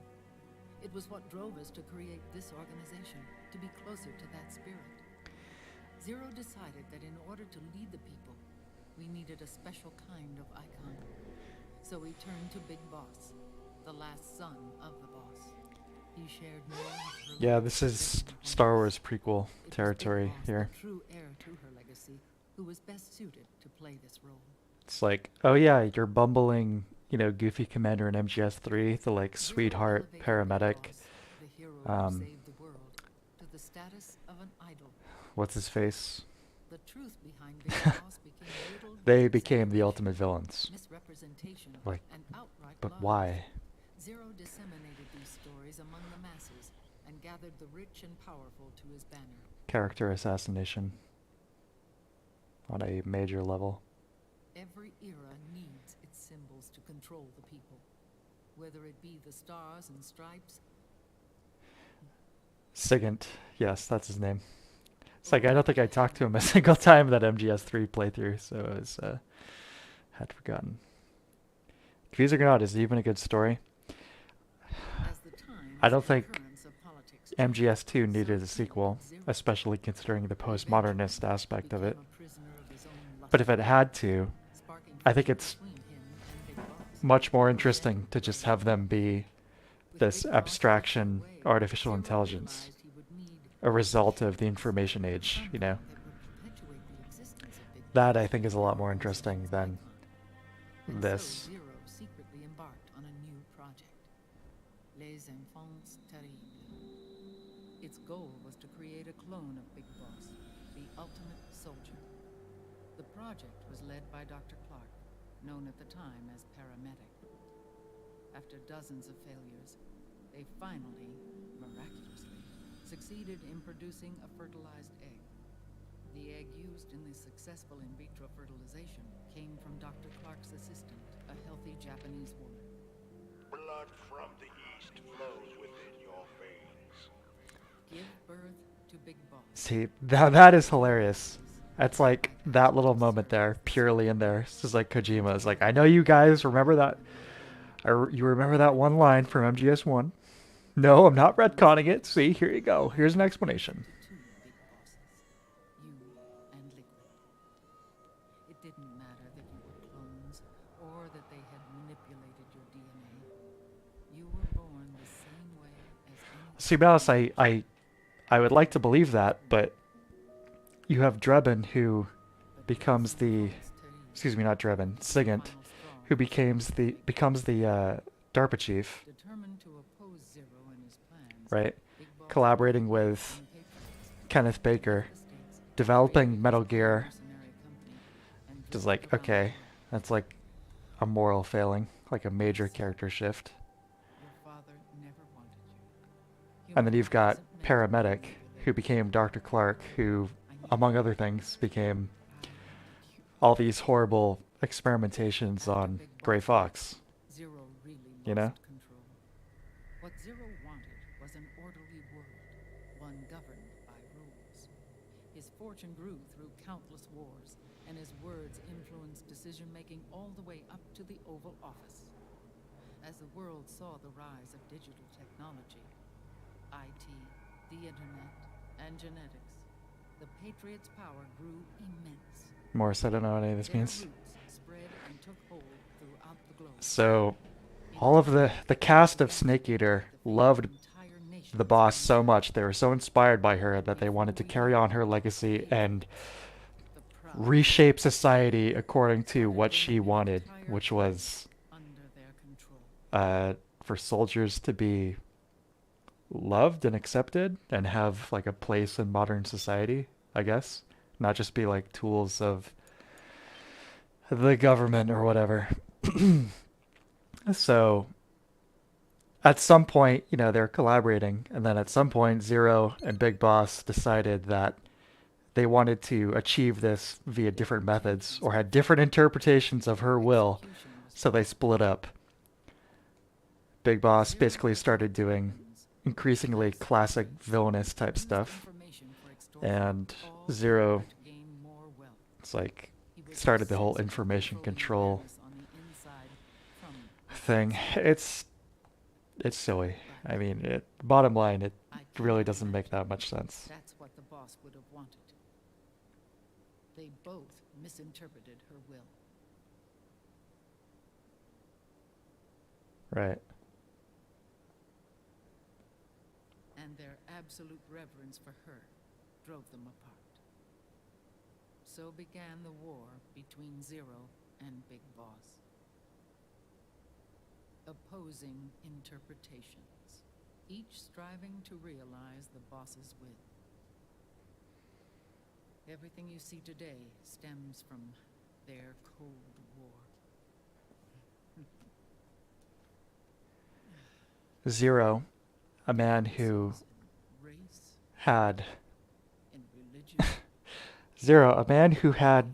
It was what drove us to create this organization, to be closer to that spirit. Zero decided that in order to lead the people, we needed a special kind of icon. So he turned to Big Boss, the last son of the boss. He shared more of her Yeah, life this than is her Star own. Wars prequel It was Big territory Boss, here. the true heir to her legacy, who was best suited to play this role. It's like, oh yeah, you're bumbling, goofy commander in MGS3, the like Zero sweetheart elevated Big paramedic. Boss, the hero um, who saved the world, to the status of an idol. What's his face? The truth behind Big Boss became riddled They with became the exaggeration, ultimate villains. misrepresentation, Like, and outright but lies. why? Zero disseminated these stories among the masses and gathered the rich and powerful to his banner. Character assassination. on a major level. Every era needs its symbols to control the people, whether it be the stars and stripes. Sigint, yes, that's his name. It's like I don't think I talked to him a single time that MGS3 playthrough, so I was had forgotten. Confusing or not, is it even a good story? As the times I don't and think currents of politics MGS2 changed, needed a so sequel, too did Zero. especially considering the postmodernist aspect of it. Became a prisoner of his own But if lust, it had to, sparking I think friction it's between him and Big Boss. much more Then, interesting to just have them be with this Big Boss abstraction drifting away, artificial Zero intelligence, realized he would need a result of the information age, you know? something that would perpetuate the existence of Big That Boss I think is a lot more as interesting its than icon. And this. so Zero secretly embarked on a new project, Les Enfants Terribles. Its goal was to create a clone of Big Boss, the ultimate soldier. The project was led by Dr. Clark, known at the time as Paramedic. After dozens of failures, they finally, miraculously, succeeded in producing a fertilized egg. The egg used in the successful in vitro fertilization came from Dr. Clark's assistant, a healthy Japanese woman. Blood from the east flows within your veins. Give birth to Big Boss. See, that is hilarious. That's like that little moment there, purely in there. It's just like Kojima is like, I know you guys remember that. You remember that one line from MGS1? No, I'm not retconning it. See, here you go. Here's an explanation. Two Big Bosses, you and Liquid. It didn't matter that you were clones or that they had manipulated your DNA. You were born the same way as any. See, Mouse, I would like to believe that, but you have Drebin who becomes the, excuse me, not Drebin, Sigint, who becomes the DARPA chief, Determined to oppose Zero and his plans, right? Big Boss Collaborating with and Kenneth Baker, developing Metal Gear. Just like, okay, that's like a moral failing, like a major character shift. Your father never wanted you. And then you've got Human wasn't meant to Paramedic, be who became Dr. Clark, who, among other things, became you. all these horrible experimentations on Gray Fox. Zero really lost You know? control. What Zero wanted was an orderly world, one governed by rules. His fortune grew through countless wars, and his words influenced decision-making all the way up to the Oval Office. As the world saw the rise of digital technology, IT, the internet, and genetics, the Patriots' power grew immense. Morris, I don't know what any of this Their means. roots spread and took hold throughout the globe. So, all of the cast of Snake Eater loved the boss so much, they were so inspired by her that they wanted to carry on her legacy and reshape society according to what she wanted, which was under their control. for soldiers to be loved and accepted and have like a place in modern society, I guess. Not just be like tools of the government or whatever. So at some point, you know, they're collaborating, and then at some point Zero and Big Boss decided that they wanted to achieve this via different methods or had different interpretations of her will, so they split up. Big Boss basically started doing increasingly classic villainous type stuff, and Zero, it's like, started the whole information control thing. It's silly. I mean, bottom line, it really doesn't make that much sense. That's what the boss would have wanted. They both misinterpreted her will. Right. And their absolute reverence for her drove them apart. So began the war between Zero and Big Boss. Opposing interpretations, each striving to realize the boss's will. Everything you see today stems from their Cold War. Zero, a man who Race had and religion. Zero, a man who had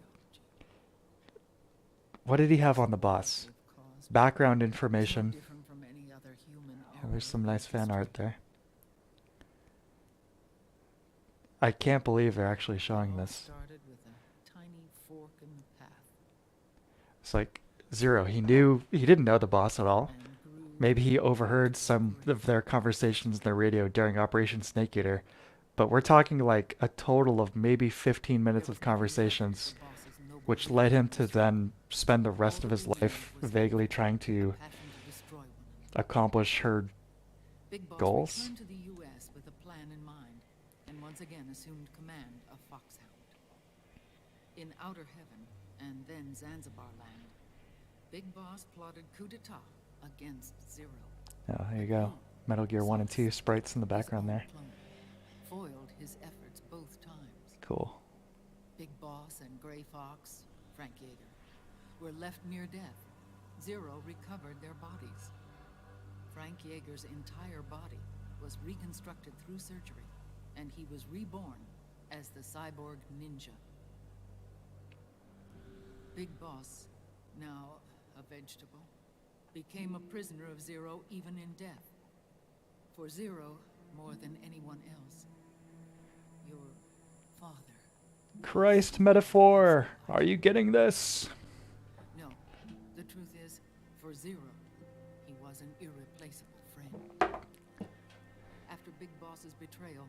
What did he have on the boss? They've caused Background so information. different from any other human Oh, there's error some in nice fan history. art there. I can't believe they're actually It showing all this. started with a tiny fork in the path It's like Zero. He didn't know the boss at all. and grew Maybe he into overheard a some great of their conversations in the radio during Operation Snake Eater. But we're talking like a total of maybe 15 There minutes was of nothing left conversations, of the boss's noble which vision led him and to mission. then spend the All rest of that his remained life was vaguely evil, trying a to passion to destroy one another. accomplish her Big Boss goals. returned to the U.S. with a plan in mind, and once again assumed command of Foxhound. In Outer Heaven, and then Zanzibar land, Big Boss plotted coup d'etat against Zero. Oh, there you go. Metal Gear 1 and 2 sprites in the background there. Foiled his efforts both times. Cool. Big Boss and Gray Fox, Frank Yeager, were left near death. Zero recovered their bodies. Frank Yeager's entire body was reconstructed through surgery, and he was reborn as the cyborg ninja. Big Boss, now a vegetable, became a prisoner of Zero even in death. For Zero, more than anyone else, your father. Christ metaphor! Are you getting this? No, the truth is, for Zero, he was an irreplaceable friend. After Big Boss's betrayal,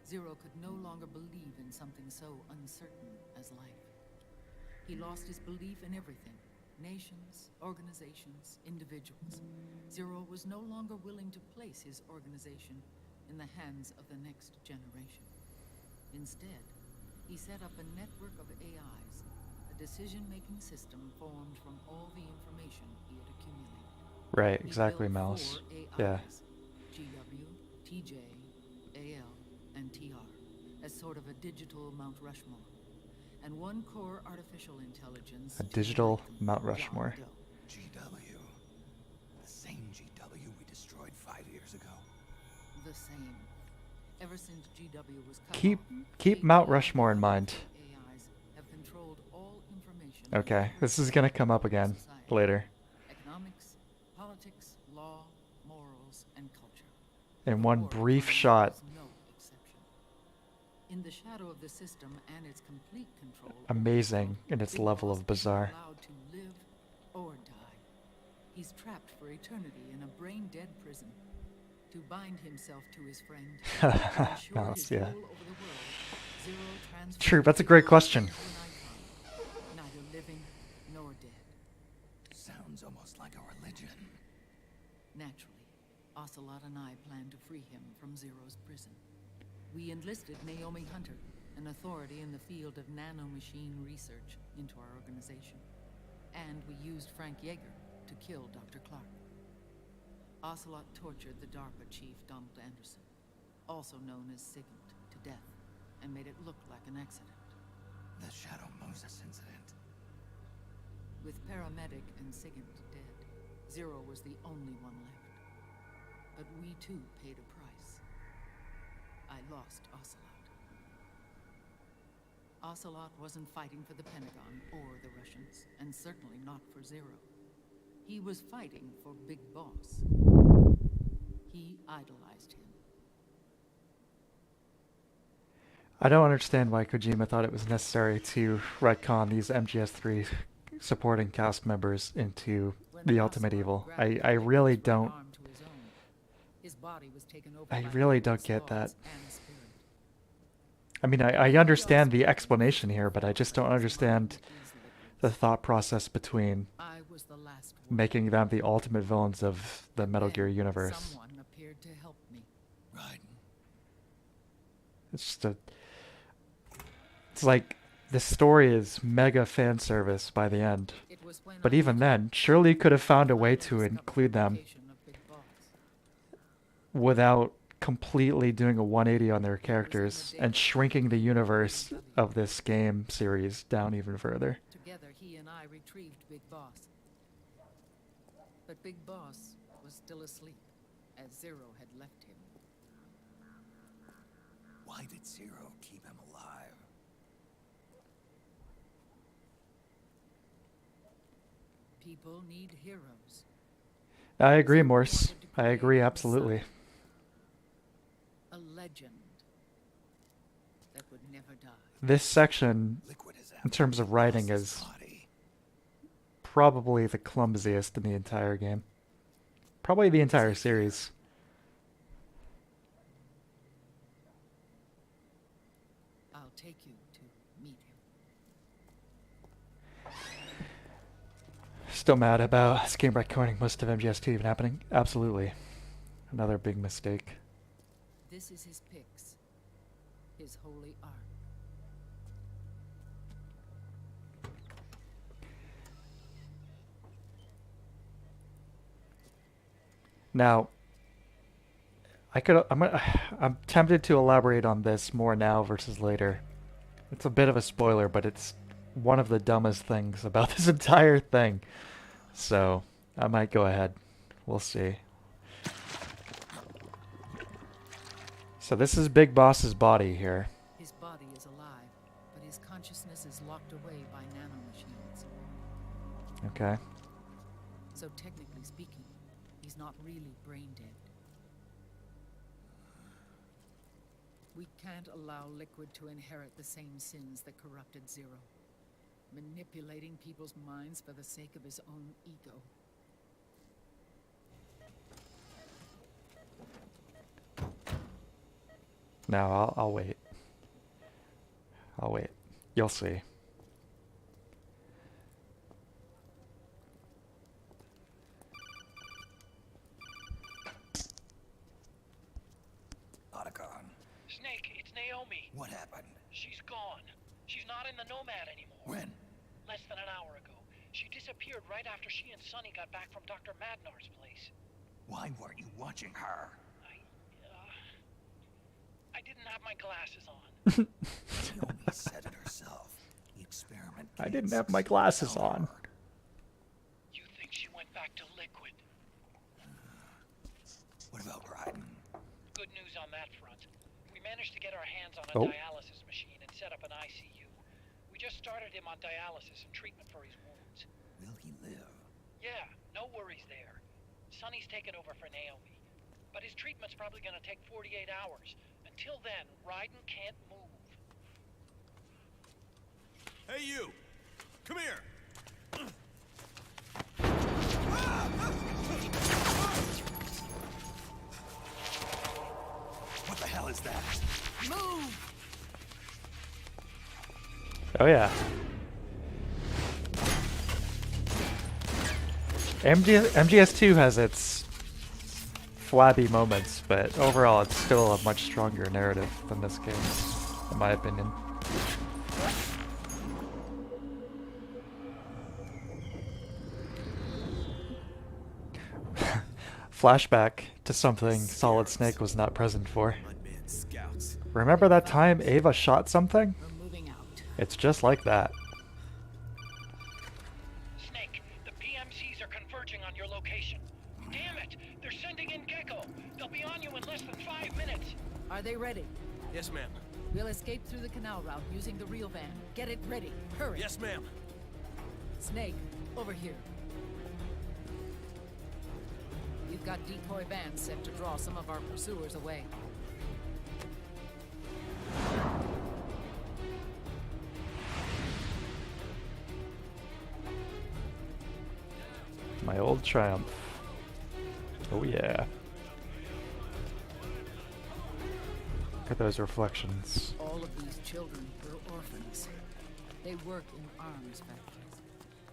Zero could no longer believe in something so uncertain as life. He lost his belief in everything. Nations, organizations, individuals. Zero was no longer willing to place his organization in the hands of the next generation. Instead, he set up a network of AIs, a decision-making system formed from all the information he had accumulated. Right, He exactly, built Mouse. 4 AIs, Yeah. GW, TJ, AL, and TR, as sort of a digital Mount Rushmore, and one core artificial intelligence. A to digital unite them Mount long Rushmore. ago. GW. The same GW we destroyed 5 years ago. The same. Ever since GW was cut Keep off, Mount AIs Rushmore in mind. have controlled all information. Okay, this is gonna come up again Society. later. Economics, politics, law, morals, and culture. In The one war brief economy shot. was no exception. In the shadow of the system and its complete control, Amazing in its Big level Boss of isn't bizarre. allowed to live or die. He's trapped for eternity in a brain-dead prison. To bind himself to his friend, and ensure Mouse, his yeah. rule over the world, Zero transformed True, that's a Big great Boss question. into an icon, neither living nor dead. Sounds almost like a religion. Naturally, Ocelot and I planned to free him from Zero's prison. We enlisted Naomi Hunter, an authority in the field of nanomachine research, into our organization. And we used Frank Yeager to kill Dr. Clark. Ocelot tortured the DARPA chief, Donald Anderson, also known as Sigint, to death, and made it look like an accident. The Shadow Moses incident. With Paramedic and Sigint dead, Zero was the only one left. But we too paid a price. I lost Ocelot. Ocelot wasn't fighting for the Pentagon or the Russians, and certainly not for Zero. He was fighting for Big Boss. He idolized him. I don't understand why Kojima thought it was necessary to retcon these MGS3 supporting cast members into When the Ultimate Ocelot Evil. grabbed I Big really Boss's right don't. arm to his own, his body was taken over I by really Evil's don't get that. thoughts and spirit. I mean, I understand the explanation here, but I just don't understand the thought process between I was the last one. making them the ultimate villains of the Metal Gear Then universe. Someone appeared to help me. Right. It's just a... It's like, the story is mega fan service by the end. It was when But I even was then, surely you could have found a way to discovered include the them location of Big Boss. without completely doing a 180 on their characters and shrinking the universe of this game series down even further. Together, he and I retrieved Big Boss. But Big Boss was still asleep, as Zero had left him. Why did Zero keep him alive? people need heroes. I agree, Morse. I agree absolutely. A legend that would never die. This section, Liquid is in terms of writing, Boss's is body. probably the clumsiest in the entire game. Probably the entire series. I'll take you to meet him. Still mad about this game retconning most of MGS2 even happening. Absolutely. Another big mistake. This is his pyx, his holy ark. Now, I'm tempted to elaborate on this more now versus later. It's a bit of a spoiler, but it's one of the dumbest things about this entire thing. So, I might go ahead. We'll see. So this is Big Boss's body here. His body is alive, but his consciousness is locked away by nanomachines. Okay. So technically speaking, he's not really brain dead. We can't allow Liquid to inherit the same sins that corrupted Zero. Manipulating people's minds for the sake of his own ego. No, I'll wait. I'll wait. You'll see. Otakon. Snake, it's Naomi. What happened? She's gone. She's not in the Nomad anymore. When? Less than an hour ago. She disappeared right after she and Sonny got back from Dr. Madnar's place. Why weren't you watching her? I didn't have my glasses on. Naomi said it herself. The experiment. I didn't gained have my glasses power. on. You think she went back to Liquid? What about Raiden? Good news on that front. We managed to get our hands on a Oh. dialysis machine and set up an ICU. We just started him on dialysis and treatment for his wounds. Will he live? Yeah, no worries there. Sonny's taken over for Naomi. But his treatment's probably gonna take 48 hours. Until then, Raiden can't move. Hey, you! Come here! What the hell is that? Move! Oh yeah. MGS2 has its flabby moments, but overall it's still a much stronger narrative than this game, in my opinion. Flashback to something Solid Snake was not present for. Unmanned scouts. Remember that time Ava shot something? We're moving out. It's just like that. Snake, the PMCs are converging on your location. Damn it! They're sending in Gecko! They'll be on you in less than 5 minutes! Are they ready? Yes, ma'am. We'll escape through the canal route using the real van. Get it ready. Hurry. Yes, ma'am. Snake, over here. We've got decoy vans set to draw some of our pursuers away. My old triumph. Oh yeah. Look at those reflections. All of these children were orphans. They work in arms factories.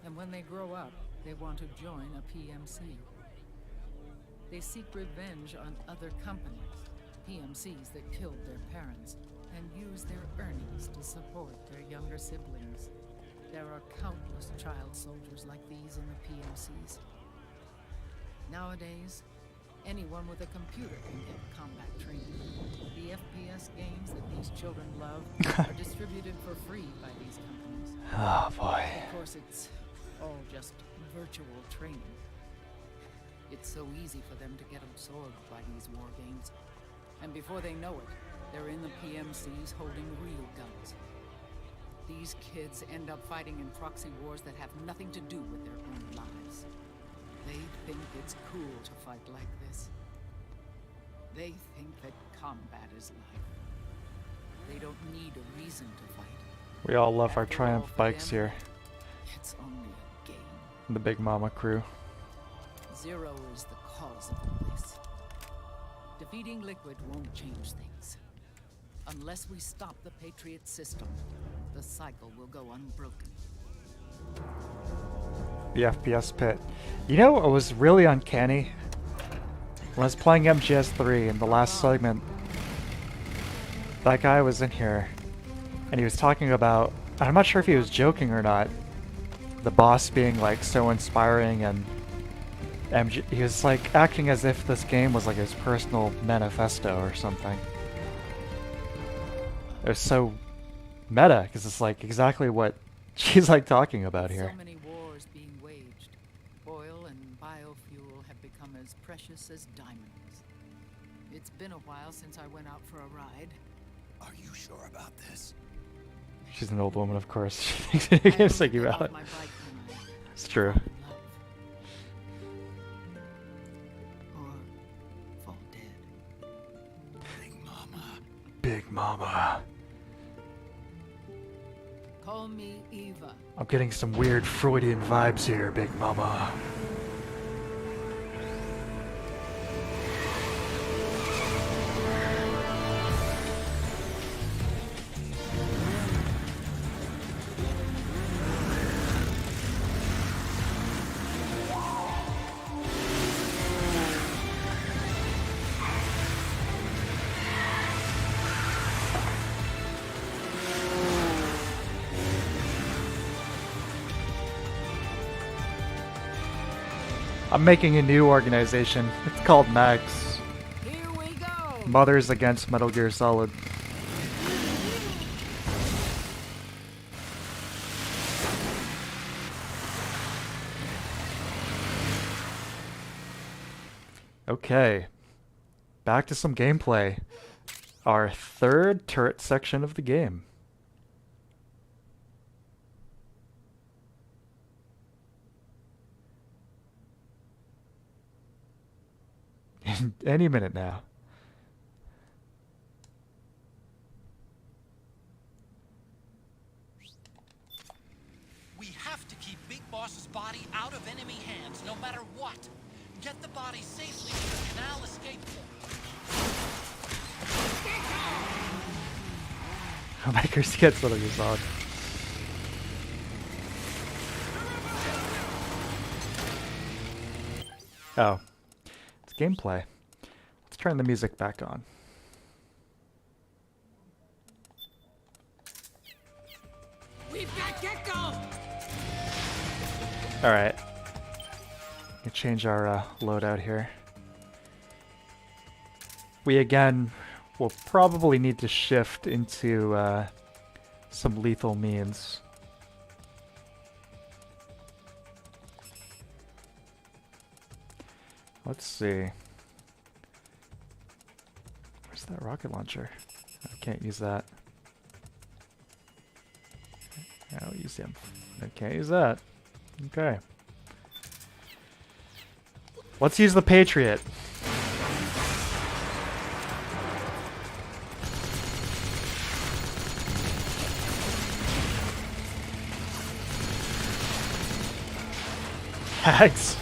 And when they grow up, they want to join a PMC. They seek revenge on other companies, PMCs that killed their parents, and use their earnings to support their younger siblings. There are countless child soldiers like these in the PMCs. Nowadays, anyone with a computer can get combat training. The FPS games that these children love are distributed for free by these companies. Oh boy. Of course, it's all just virtual training. It's so easy for them to get absorbed by these war games. And before they know it, they're in the PMCs holding real guns. These kids end up fighting in proxy wars that have nothing to do with their own lives. They think it's cool to fight like this. They think that combat is life. They don't need a reason to fight. We all love our After Triumph all, for bikes them, here. It's only a game. The Big Mama crew. Zero is the cause of all this. Defeating Liquid won't change things. Unless we stop the Patriot system, the cycle will go unbroken. The FPS pit. You know what was really uncanny? When I was playing MGS3 in the last segment, that guy was in here, and he was talking about, and I'm not sure if he was joking or not, the boss being like so inspiring, and he was like acting as if this game was like his personal manifesto or something. It was so meta, because it's like exactly what she's like talking about here. So many wars being waged. Oil and biofuel have become as precious as diamonds. It's been a while since I went out for a ride. Are you sure about this? She's an old woman, of course. She thinks I it's like only you get about off it. my bike when I It's true. fall in love. Or fall dead. Big Mama. Big Mama. Call me Eva. I'm getting some weird Freudian vibes here, Big Mama. I'm making a new organization. It's called MAGS. Here we go. Mothers Against Metal Gear Solid. Okay. Back to some gameplay. Our third turret section of the game. Any minute now. We have to keep Big Boss's body out of enemy hands, no matter what. Get the body safely to the canal escape point. Makers gets Metal Gear Solid. Oh. It's gameplay. Let's turn the music back on. We've got Gecko. Alright. We'll change our loadout here. We again will probably need to shift into some lethal means. Let's see. Where's that rocket launcher? I can't use that. I'll use him. I can't use that. Okay. Let's use the Patriot. Hags.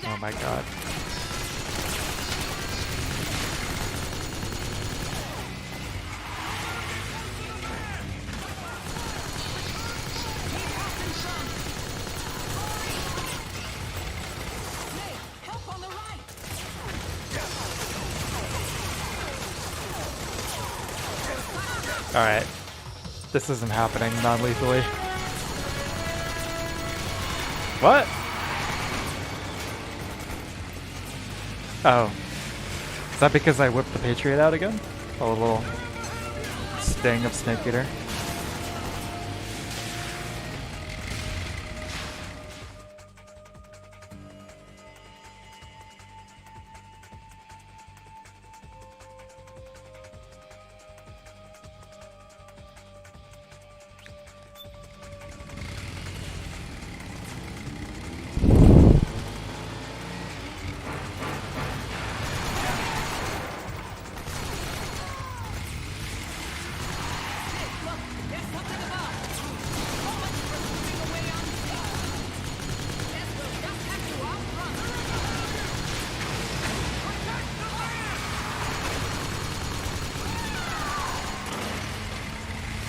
Oh my god. Help on the right. Alright. This isn't happening non-lethally. What? Oh. Is that because I whipped the Patriot out again? A little sting of Snake Eater.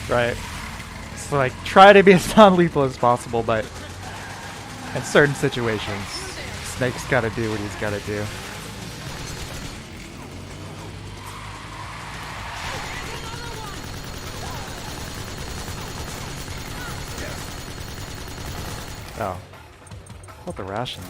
right? So like, try to be as non-lethal as possible, but in certain situations, Snake's gotta do what he's gotta do. Oh. What the rations?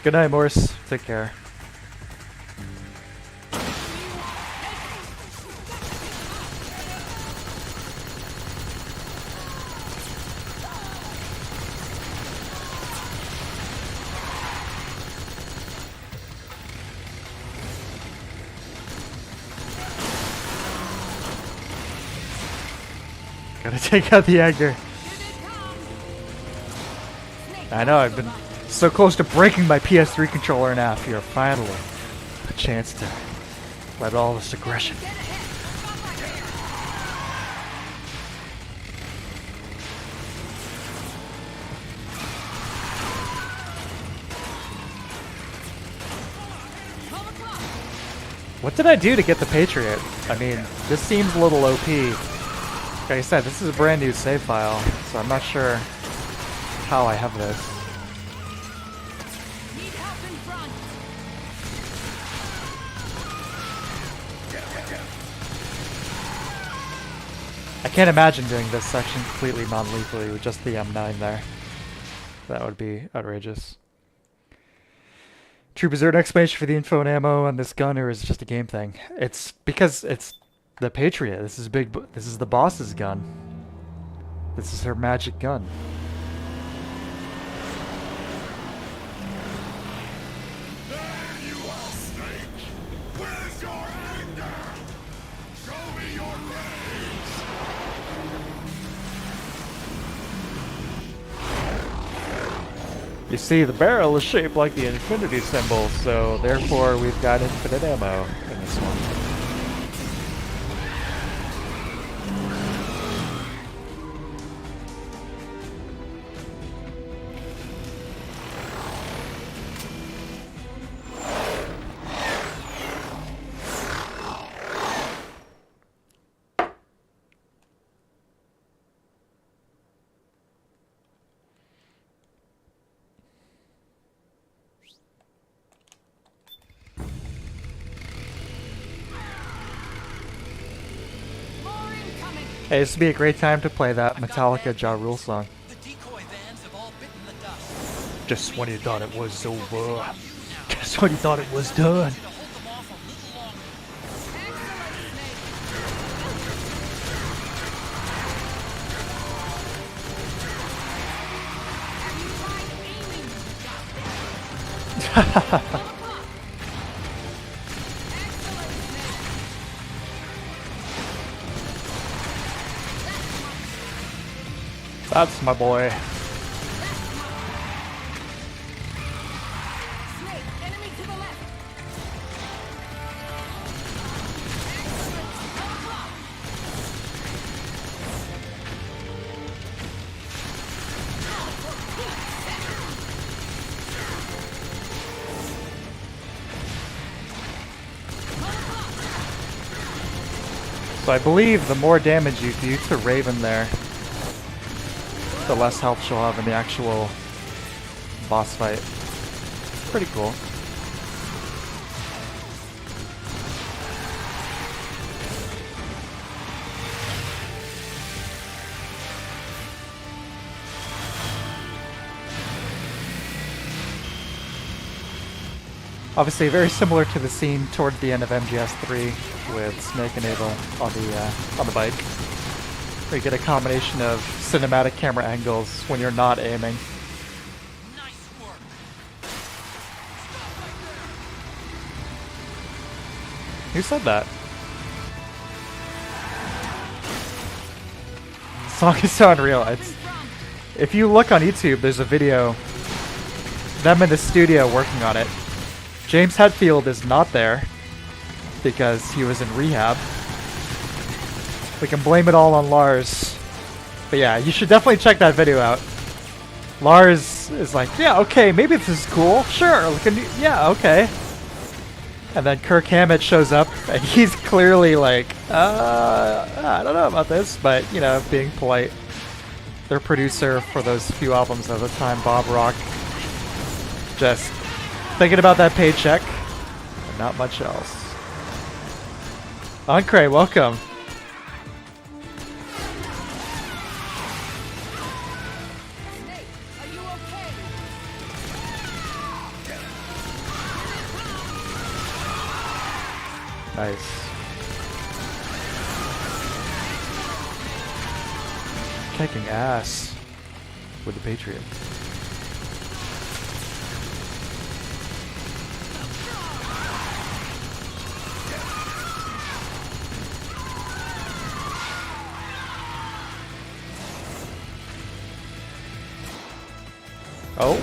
Good night, Morse. Take care. Gotta take out the Agner. I know, I've been so close to breaking my PS3 controller in half here. Finally, a chance to let all this aggression. What did I do to get the Patriot? I mean, this seems a little OP. Like I said, this is a brand new save file, so I'm not sure how I have this. I can't imagine doing this section completely non-lethally with just the M9 there. That would be outrageous. Troop, is there an explanation for the info and ammo on this gun, or is it just a game thing? It's because it's the Patriot. This is this is the boss's gun. This is her magic gun. There you are, Snake! Where's your anger? Show me your rage! You see, the barrel is shaped like the infinity symbol, so therefore we've got infinite ammo in this one. Hey, this would be a great time to play that Metallica Ja Rule song. The decoy vans have all bitten the dust. Just when you thought it was over. Just when you thought it was done. To hold them off a little longer. That's my boy. So I believe the more damage you do to Raven there, the less health she'll have in the actual boss fight. It's pretty cool. Obviously very similar to the scene towards the end of MGS3 with Snake and Ava on the bike, where you get a combination of cinematic camera angles when you're not aiming. Nice work. Who said that? The song is so unreal. If you look on YouTube, there's a video them in the studio working on it. James Hetfield is not there because he was in rehab. We can blame it all on Lars. But yeah, you should definitely check that video out. Lars is like, yeah, okay, maybe this is cool. Sure, yeah, okay. And then Kirk Hammett shows up, and he's clearly like, I don't know about this, but, you know, being polite. Their producer for those few albums at the time, Bob Rock, just thinking about that paycheck, and not much else. Ankre, welcome. Nice. Kicking ass with the Patriot. Oh.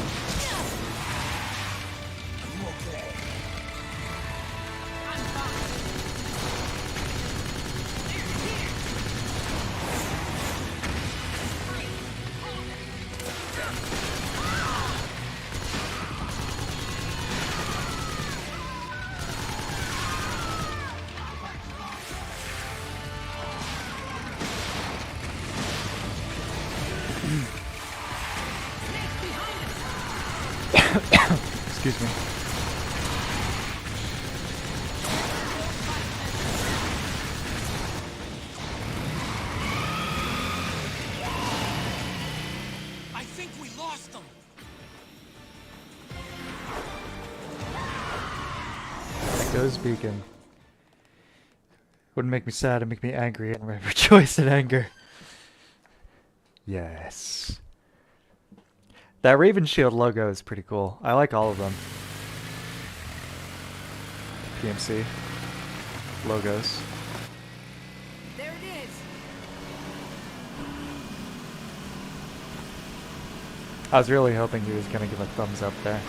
Excuse me. I think we lost them. There goes Beacon. Wouldn't make me sad, it'd make me angry and rejoice in anger. Yes. That Raven Shield logo is pretty cool. I like all of them. PMC logos. There it is. I was really hoping he was gonna give a thumbs up there.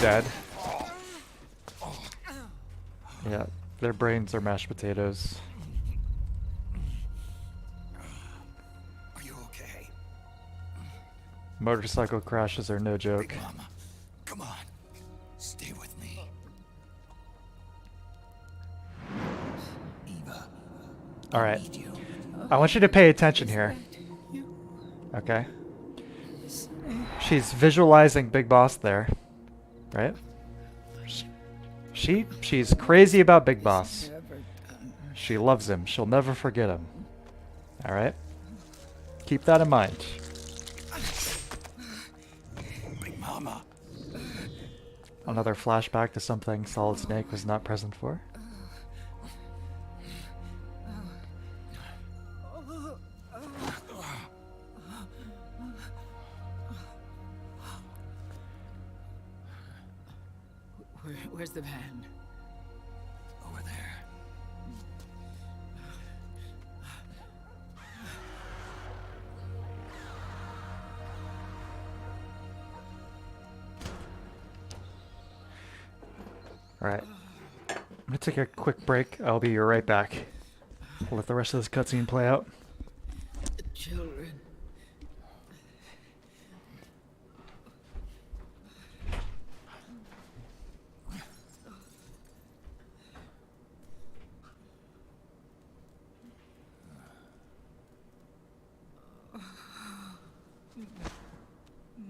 Dead. Yeah, their brains are mashed potatoes. Are you okay? Motorcycle crashes are no joke. Big Mama, come on. Stay with me. Eva. Alright. I need you. I want you to pay attention here. Okay? She's visualizing Big Boss there. Right? She's crazy about Big Boss. She loves him. She'll never forget him. Alright? Keep that in mind. Big Mama. Another flashback to something Solid Snake was not present for. Where's the van? Over there. Alright. I'm gonna take a quick break. I'll be right back. I'll let the rest of this cutscene play out. The children.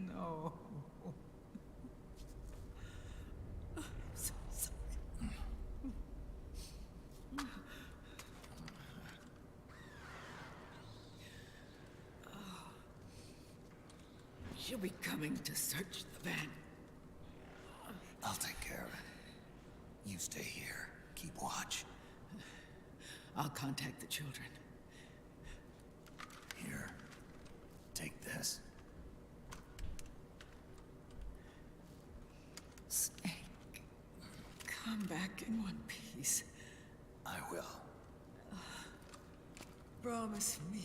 No. So sorry. She'll be coming to search the van. I'll take care of it. You stay here. Keep watch. I'll contact the children. Here. Take this. Snake, come back in one piece. I will. Promise me.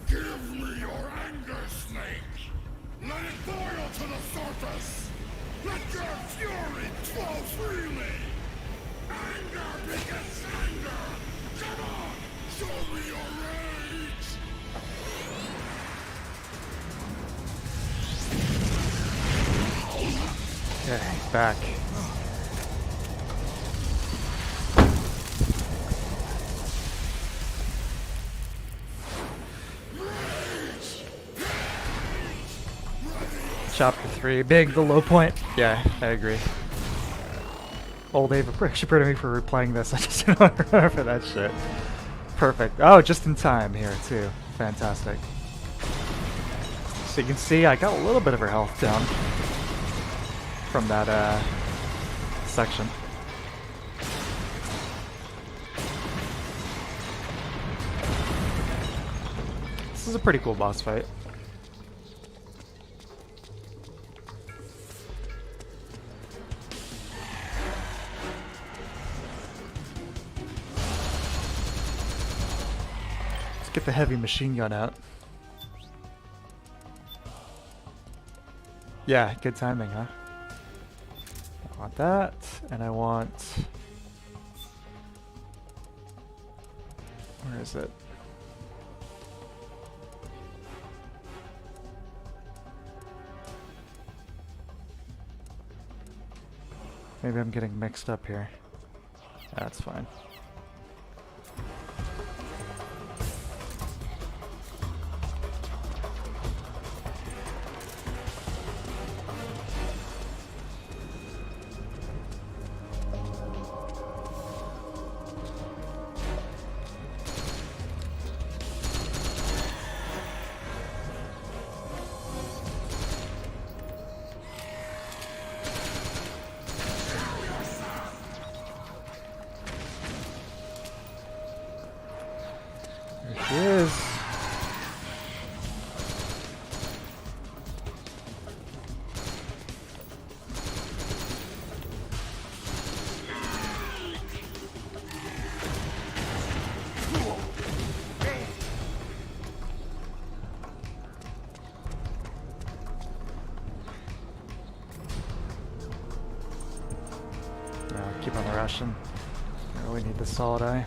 Give me your anger, Snake! Let it boil to the surface! Let your fury flow freely! Anger begets anger! Come on! Show me your rage! Okay, back. Chapter 3, big, the low point. Yeah, I agree. Old Dave appreciated me for replaying this. I just don't remember for that shit. Perfect. Oh, just in time here, too. Fantastic. So you can see I got a little bit of her health down from that section. This is a pretty cool boss fight. Let's get the heavy machine gun out. Yeah, good timing, huh? I want that, and I want... Where is it? Maybe I'm getting mixed up here. That's fine. She is. Keep on the Russian. I really need the solid eye.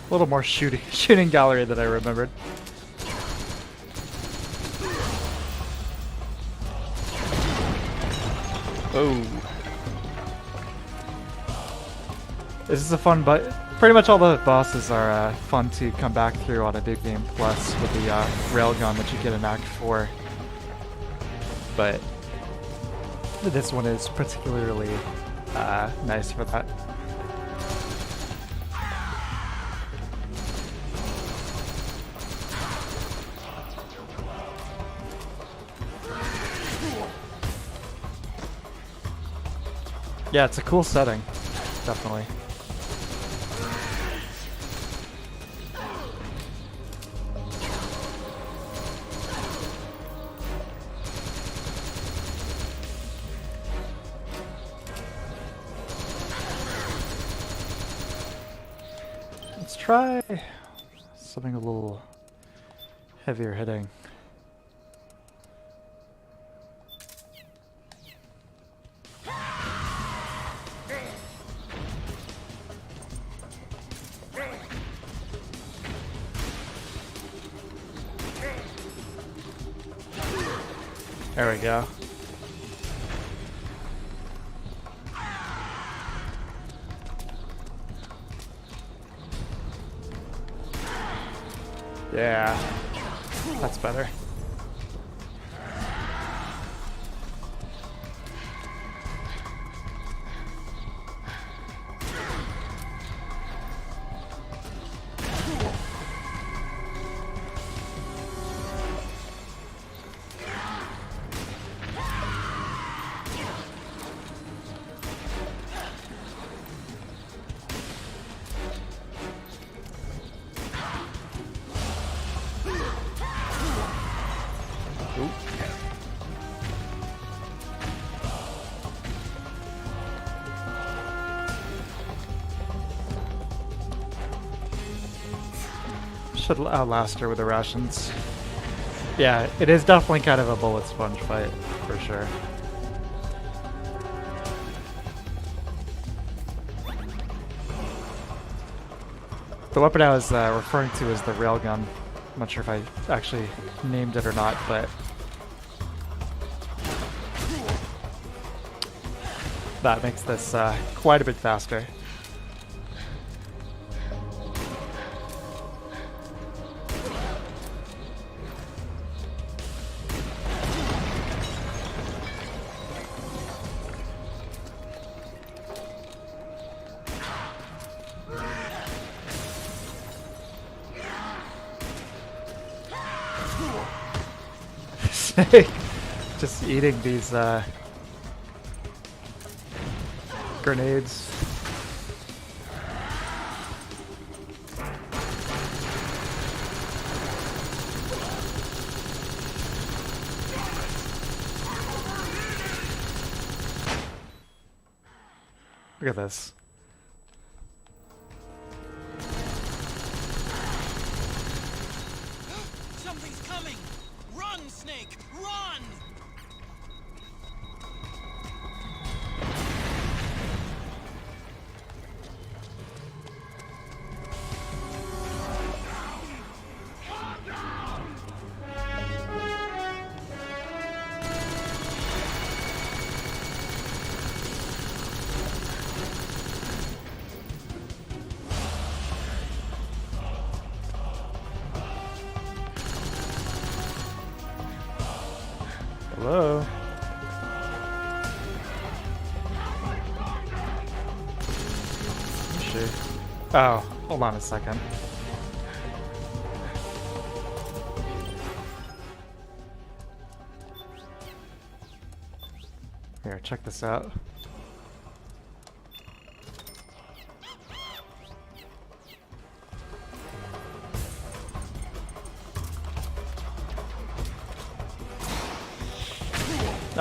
A little more shooting gallery than I remembered. Oh. This is a fun, but pretty much all the bosses are fun to come back through on a Big Game Plus with the railgun that you get in Act 4. But this one is particularly nice for that. Yeah, it's a cool setting, definitely. Let's try something a little heavier hitting. There we go. Yeah, that's better. Should outlast her with the rations. Yeah, it is definitely kind of a bullet sponge fight, for sure. The weapon I was referring to is the railgun. I'm not sure if I actually named it or not, but that makes this quite a bit faster. Just eating these grenades. Look at this. Something's coming! Run, Snake! Run! Hello? Where is she? Oh, hold on a second. Here, check this out.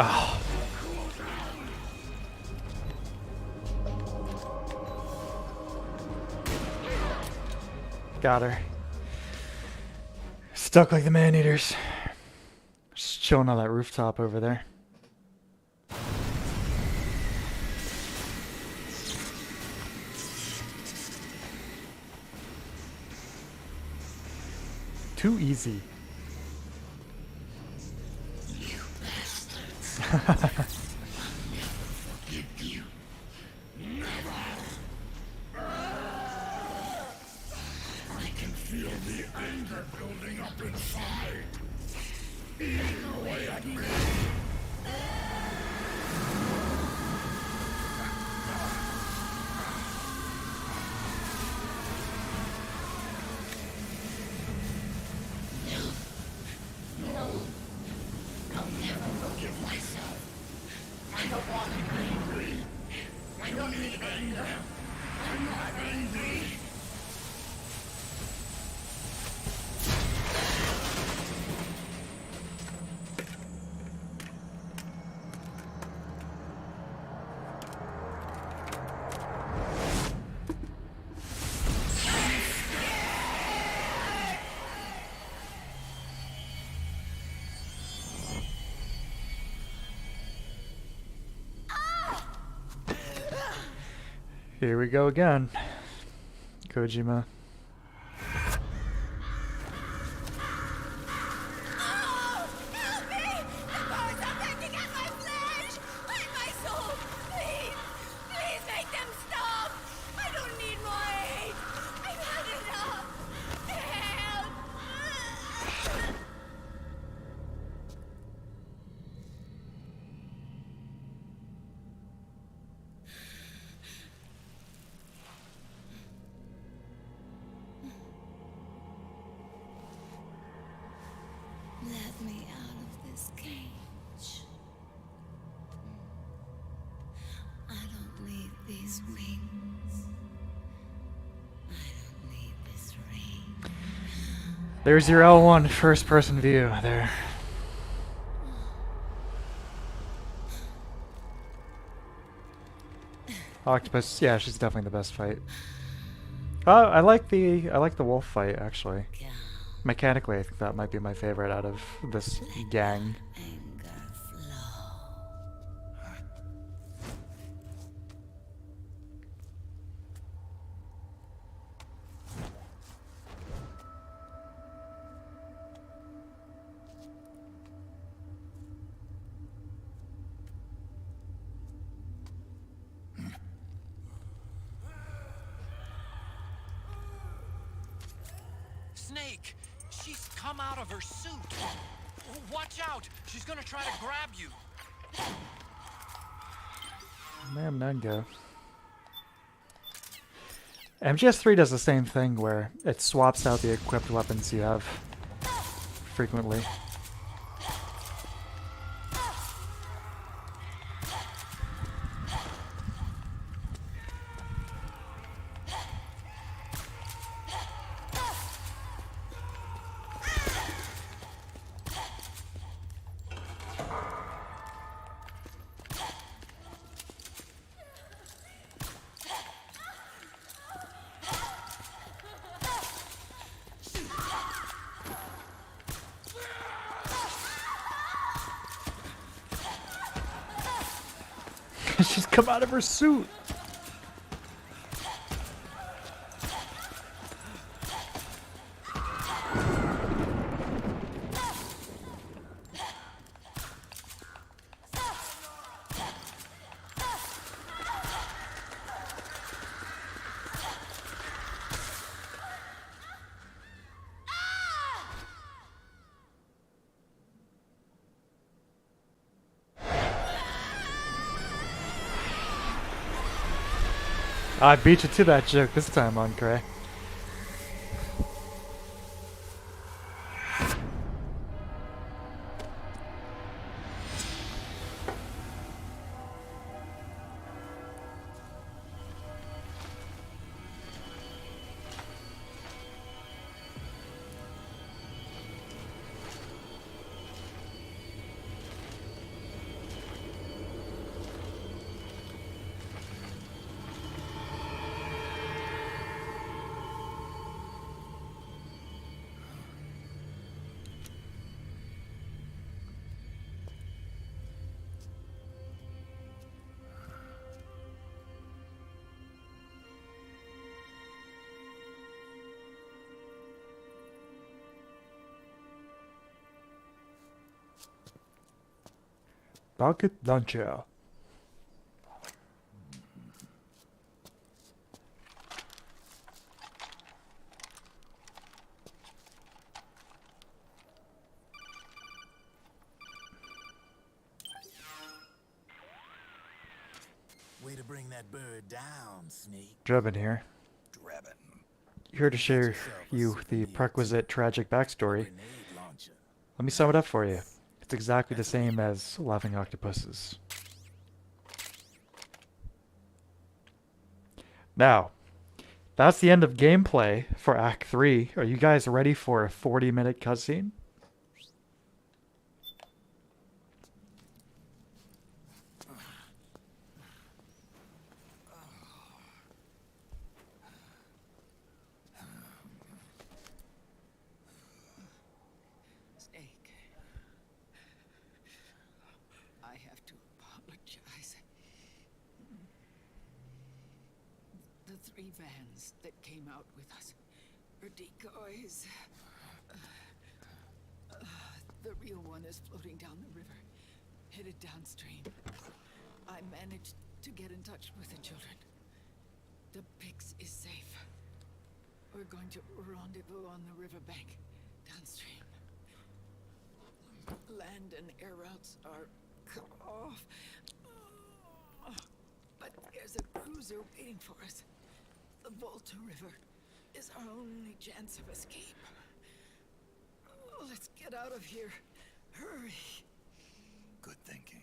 Oh. Got her. Stuck like the man-eaters. Just chilling on that rooftop over there. Too easy. You bastards. Forgive you. Never. I can feel the anger building up inside. Eating away at me. No. I'll never forgive myself. I don't want to be angry. I don't need anger. I'm not angry. Here we go again. Kojima. Help me! The birds are pecking at my flesh! And my soul! Please! Please make them stop! I don't need more aid! I've had enough! Help! Let me out of this cage. I don't need these wings. I don't need this ring. There's your L1 first person view there. Octopus, yeah, she's definitely the best fight. I like the wolf fight actually. Mechanically, I think that might be my favorite out of this gang. Anger flow. Snake! She's come out of her suit! Watch out! She's gonna try to grab you! Man, Nungo. MGS3 does the same thing where it swaps out the equipped weapons you have frequently. She's come out of her suit. I beat you to that joke this time on Gray. Rocket launcher. Way to bring that bird down, Snake. Drebin here. Drebin. Here to share you the prerequisite tragic backstory. Grenade launcher. Let me sum it up for you. It's exactly the same as Laughing Octopuses. Now, that's the end of gameplay for Act 3. Are you guys ready for a 40-minute cutscene? Snake. I have to apologize. The 3 vans that came out with us are decoys. The real one is floating down the river, headed downstream. I managed to get in touch with the children. The Pix is safe. We're going to rendezvous on the riverbank, downstream. Land and air routes are cut off. But there's a cruiser waiting for us. The Volta River is our only chance of escape. Let's get out of here. Hurry. Good thinking.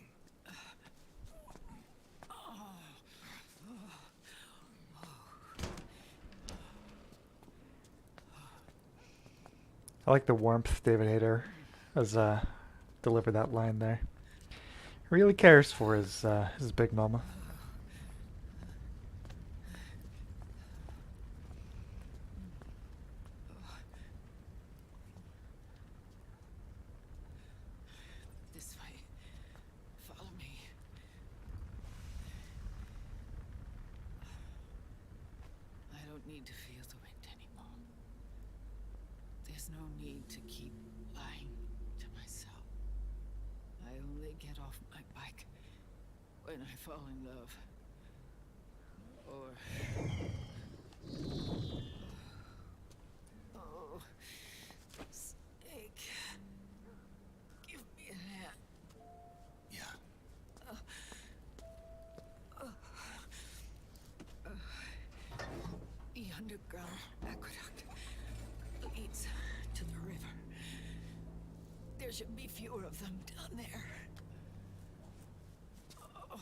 I like the warmth David Hayter has delivered that line there. He really cares for his big mama. This way. Follow me. I don't need to feel the wind anymore. There's no need to keep lying to myself. I only get off my bike when I fall in love. Or... Oh, Snake. Give me a hand. Yeah. The underground aqueduct leads to the river. There should be fewer of them down there. Oh.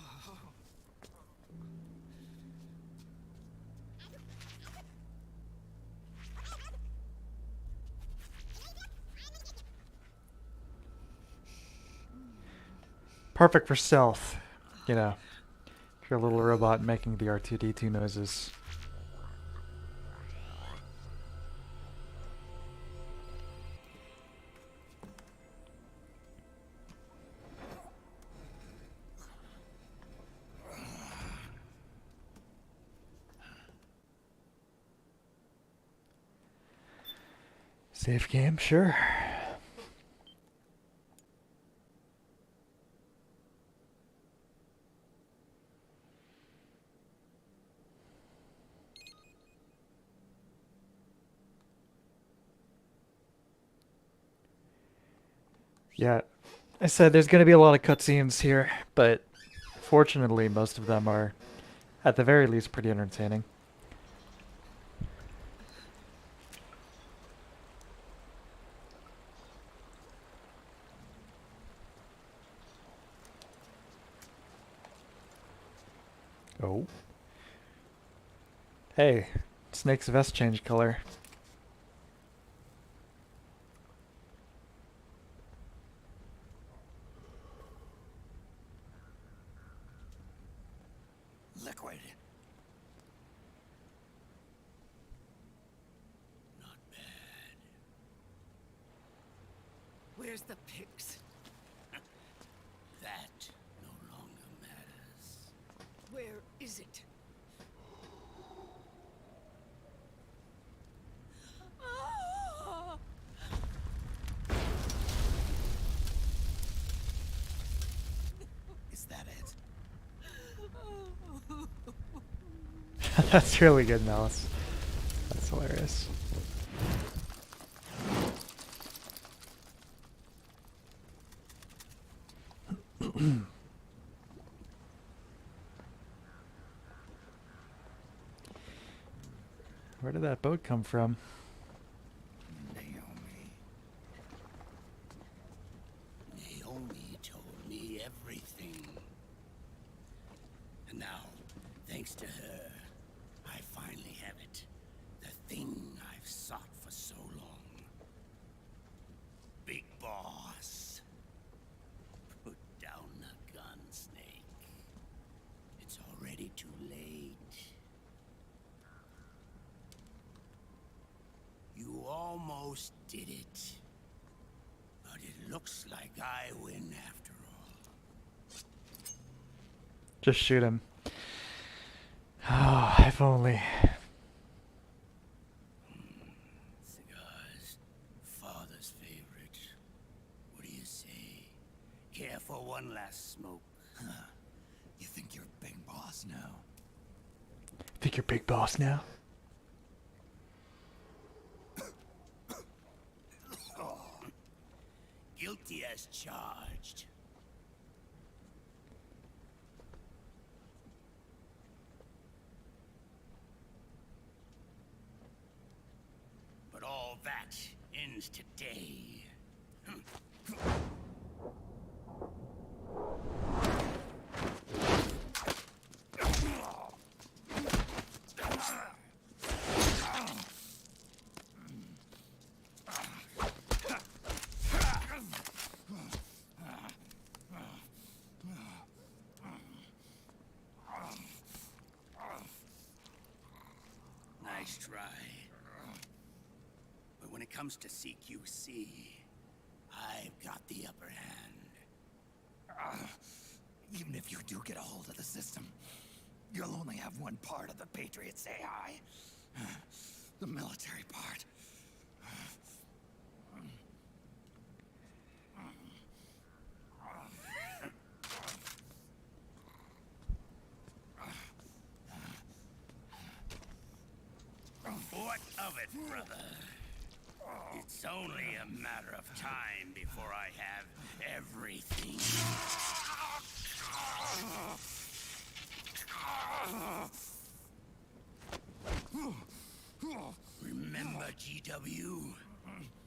Perfect for stealth. You know, if you're a little robot making the R2-D2 noises. Safe game, sure. Yeah, I said there's going to be a lot of cutscenes here, but fortunately most of them are, at the very least, pretty entertaining. Oh. Hey, Snake's vest changed color. Liquid. Not bad. Where's the Pix? That no longer matters. Where is it? Ah! That's really good, Malice. That's hilarious. Where did that boat come from? Naomi told me everything. And now, thanks to her, I finally have it. The thing I've sought for so long. Big Boss. Put down the gun, Snake. It's already too late. You almost did it. But it looks like I win after all. Just shoot him. Oh, if only. Cigars. Father's favorite. What do you say? Care for one last smoke? You think you're Big Boss now? Think you're Big Boss now? Guilty as charged. But all that ends today. Nice try. But when it comes to CQC, I've got the upper hand. Even if you do get a hold of the system, you'll only have one part of the Patriots AI. The military part. What of it, brother? It's only a matter of time before I have everything. Remember GW?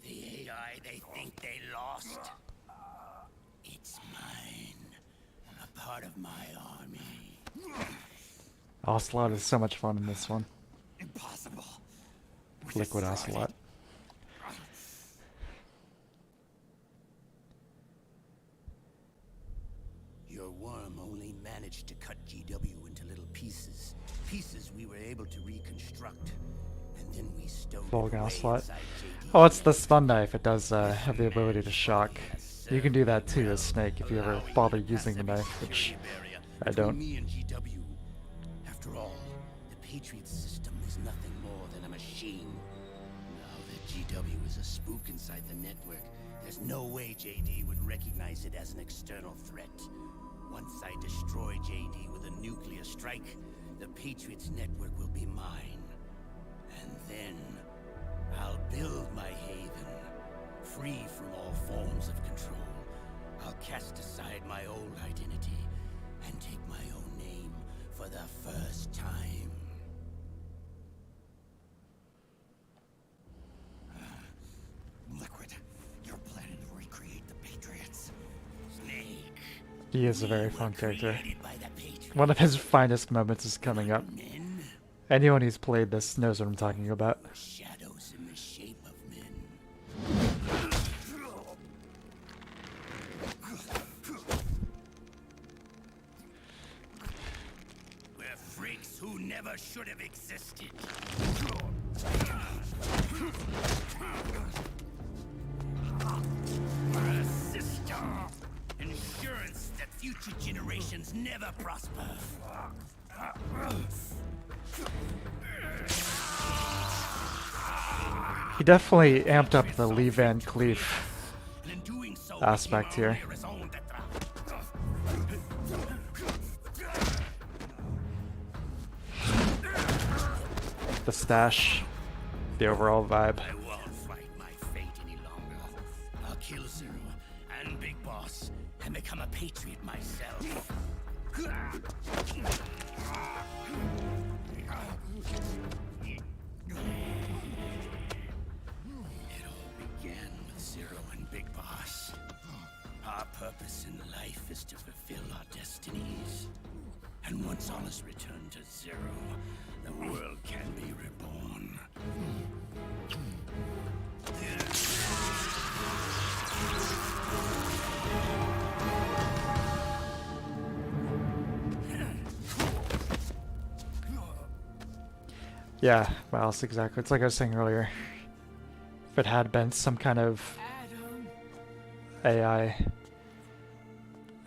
The AI they think they lost? It's mine. A part of my army. Ocelot is so much fun in this one. Impossible. Liquid Ocelot. Your worm only managed to cut GW into little pieces. Pieces we were able to reconstruct. And then we stowed it Vulcan away Ocelot. inside JD. Oh, it's the Stun Knife. It does have the ability to shock. You can do that too as Snake if you ever bother using the knife, which I don't. Me and GW. After all, the Patriot system is nothing more than a machine. Now that GW is a spook inside the network, there's no way JD would recognize it as an external threat. Once I destroy JD with a nuclear strike, the Patriots network will be mine. And then I'll build my haven, free from all forms of control. I'll cast aside my old identity and take my own name for the first time. Liquid, you're planning to recreate the Patriots. Snake. He is a very fun character. Created by the Patriots. One of his finest moments is coming up. Men Anyone who's played this knows what I'm talking about. were shadows in the shape of men. We're freaks who never should have existed. We're a system. Insurance that future generations never prosper. He definitely amped up the Lee Van Cleef And in doing so, aspect here. the stash, the overall vibe. I won't fight my fate any longer. I'll kill Zero and Big Boss and become a patriot myself. It all began with Zero and Big Boss. Our purpose in life is to fulfill our destinies. And once all is returned to Zero, the world can be reborn. Yeah, Miles, exactly. It's like I was saying earlier. If it had been some kind of AI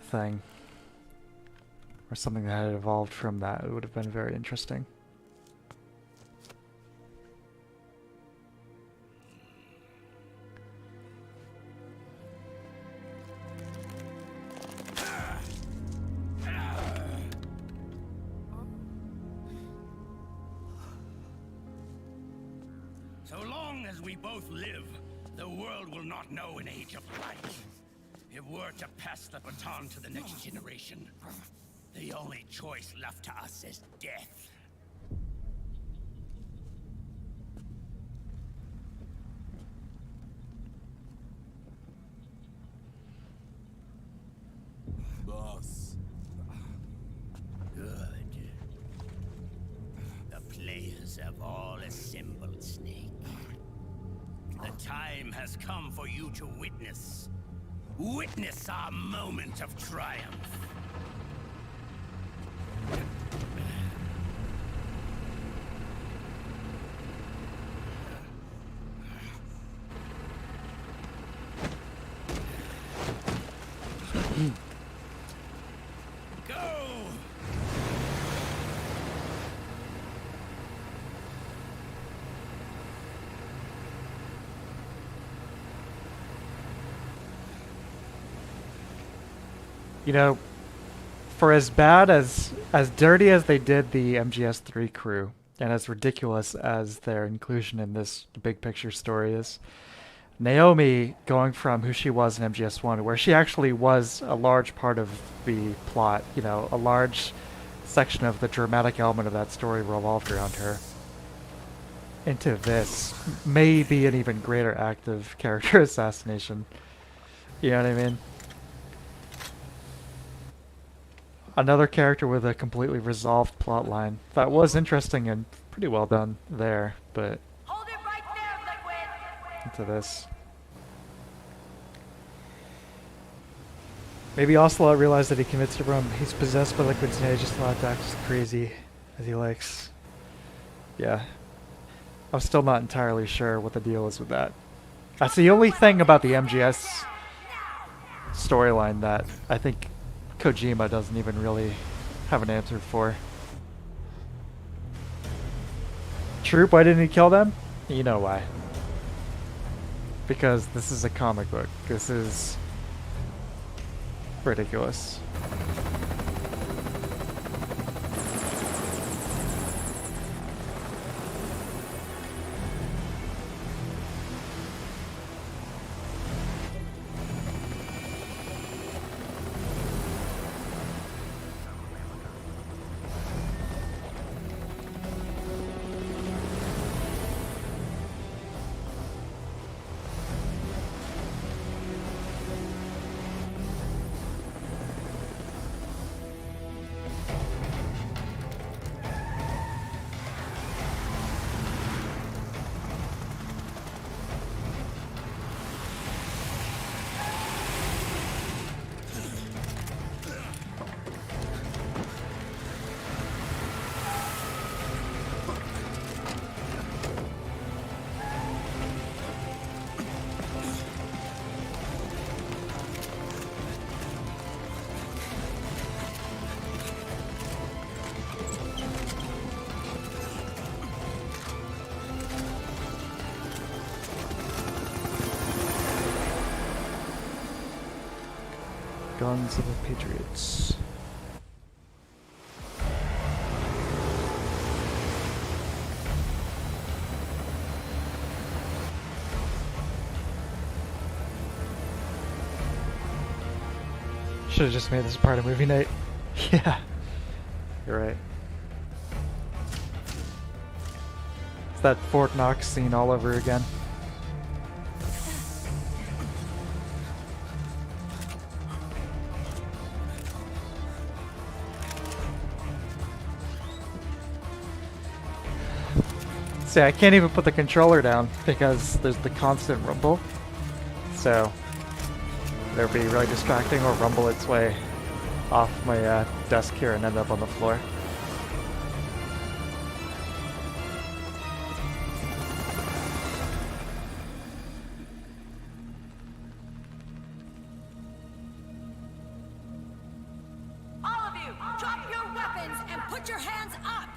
thing, or something that had evolved from that, it would have been very interesting. So long as we both live, the world will not know an age of light. If we're to pass the baton to the next generation, the only choice left to us is death. Boss. Good. The players have all assembled, Snake. The time has come for you to witness our moment of triumph. Go! You know, for as bad as dirty as they did the MGS3 crew, and as ridiculous as their inclusion in this big picture story is, Naomi going from who she was in MGS1, where she actually was a large part of the plot, you know, a large section of the dramatic element of that story revolved around her, into this may be an even greater act of character assassination. You know what I mean? Another character with a completely resolved plot line that was interesting and pretty well done there, but Hold it right there, Liquid! into this. Maybe Ocelot realized that he convinced everyone he's possessed by Liquid's and he's just allowed to act as crazy as he likes. Yeah. I'm still not entirely sure what the deal is with that. That's the only thing about the MGS storyline that I think Kojima doesn't even really have an answer for. Troop, why didn't he kill them? You know why. Because this is a comic book. This is ridiculous. Guns of the Patriots. Should have just made this part of movie night. Yeah. You're right. It's that Fort Knox scene all over again. See, I can't even put the controller down because there's the constant rumble. So, it'll be really distracting or rumble its way off my desk here and end up on the floor. All of you, drop your weapons and put your hands up!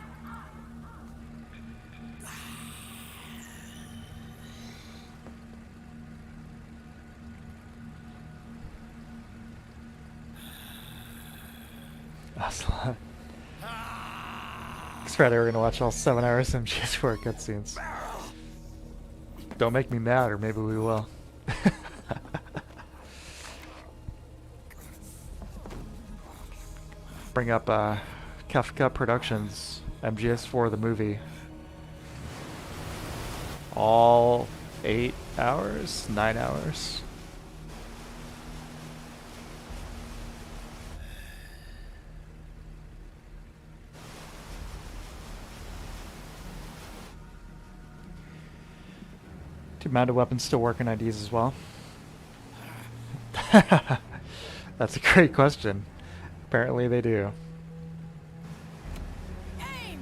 Excellent. Expect we're gonna watch all 7 hours of MGS4 cutscenes. Don't make me mad, or maybe we will. Bring up Kafka Productions, MGS4 the movie. All 8 hours? 9 hours? Do mounted weapons still work in IDs as well? That's a great question. Apparently they do. Aim!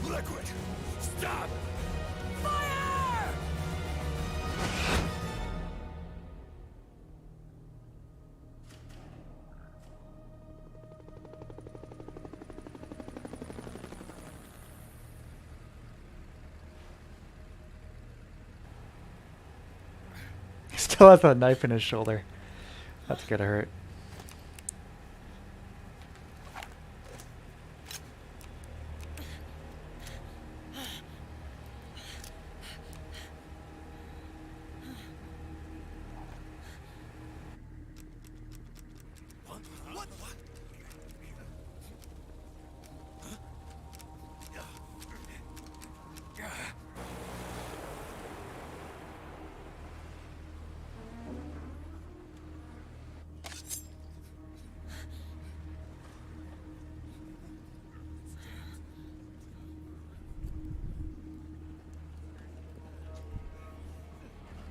Liquid! Stop! Fire! He still has that knife in his shoulder. That's gonna hurt. What?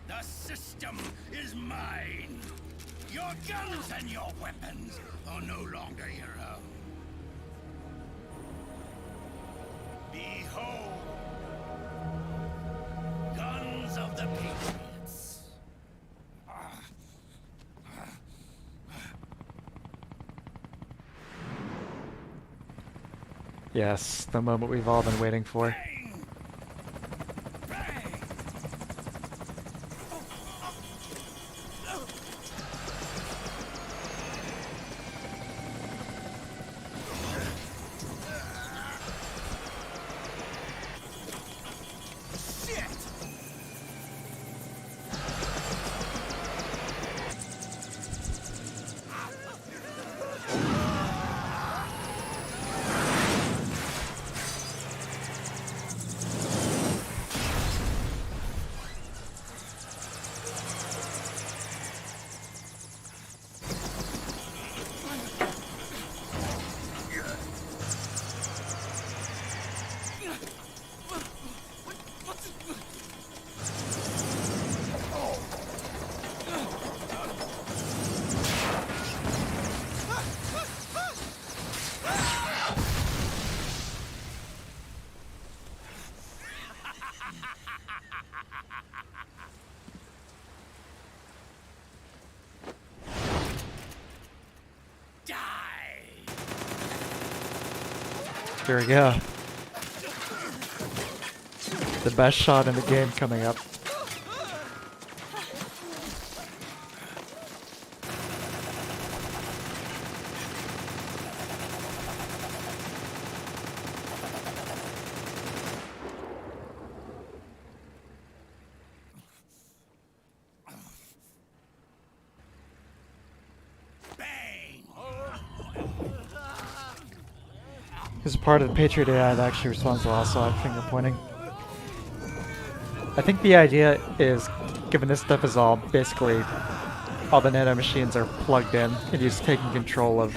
The system is mine. Your guns and your weapons are no longer your own. Behold, guns of the Patriots. Yes, the moment we've all been waiting for. Bang! Bang! Shit! Here we go. The best shot in the game coming up. Is part of the Patriot AI that actually responds to Ocelot finger pointing. I think the idea is, given this stuff is all basically all the nano machines are plugged in, and he's taking control of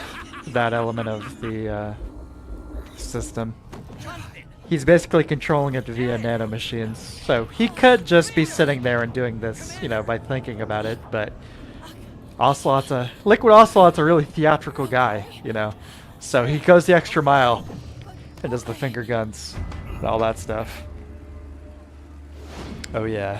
that element of the system. He's basically controlling it via nano machines. So he could just be sitting there and doing this, you know, by thinking about it, but Liquid Ocelot's a really theatrical guy, you know. So he goes the extra mile and does the finger guns and all that stuff. Oh yeah.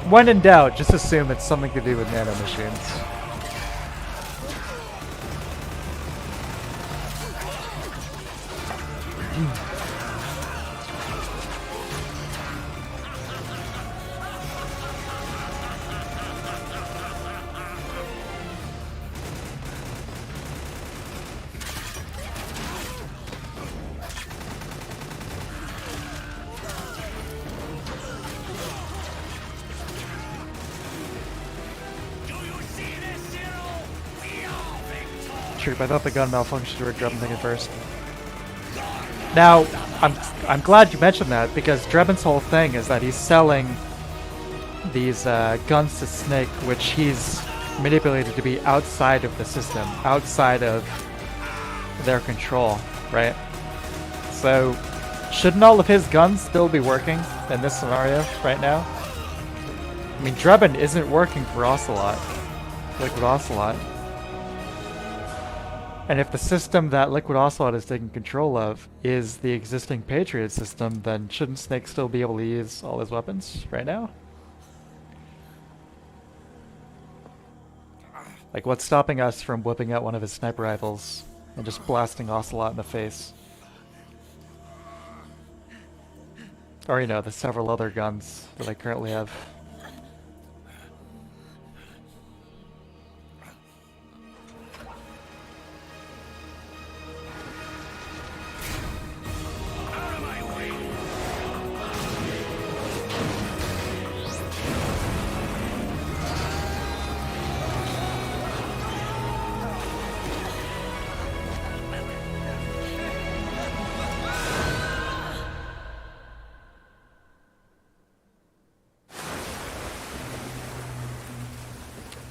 When in doubt, just assume it's something to do with nano machines. Troop, I thought the gun malfunctioned or Drebin thing at first. Now, I'm glad you mentioned that, because Drebin's whole thing is that he's selling these guns to Snake, which he's manipulated to be outside of the system, outside of their control, right? So, shouldn't all of his guns still be working in this scenario right now? I mean, Drebin isn't working for Ocelot, Liquid Ocelot. And if the system that Liquid Ocelot is taking control of is the existing Patriot system, then shouldn't Snake still be able to use all his weapons right now? Like, what's stopping us from whipping out one of his sniper rifles and just blasting Ocelot in the face? Or, you know, the several other guns that I currently have.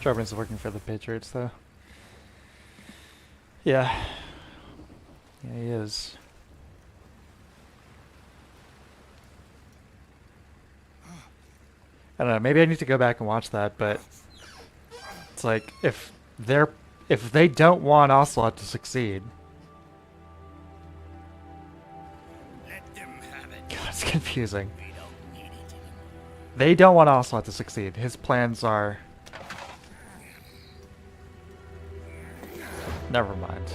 Drebin's working for the Patriots, though. Yeah. Yeah, he is. I don't know, maybe I need to go back and watch that, but it's like, if they don't want Ocelot to succeed. Let them have it. God, it's confusing. They don't want Ocelot to succeed. His plans are... Never mind.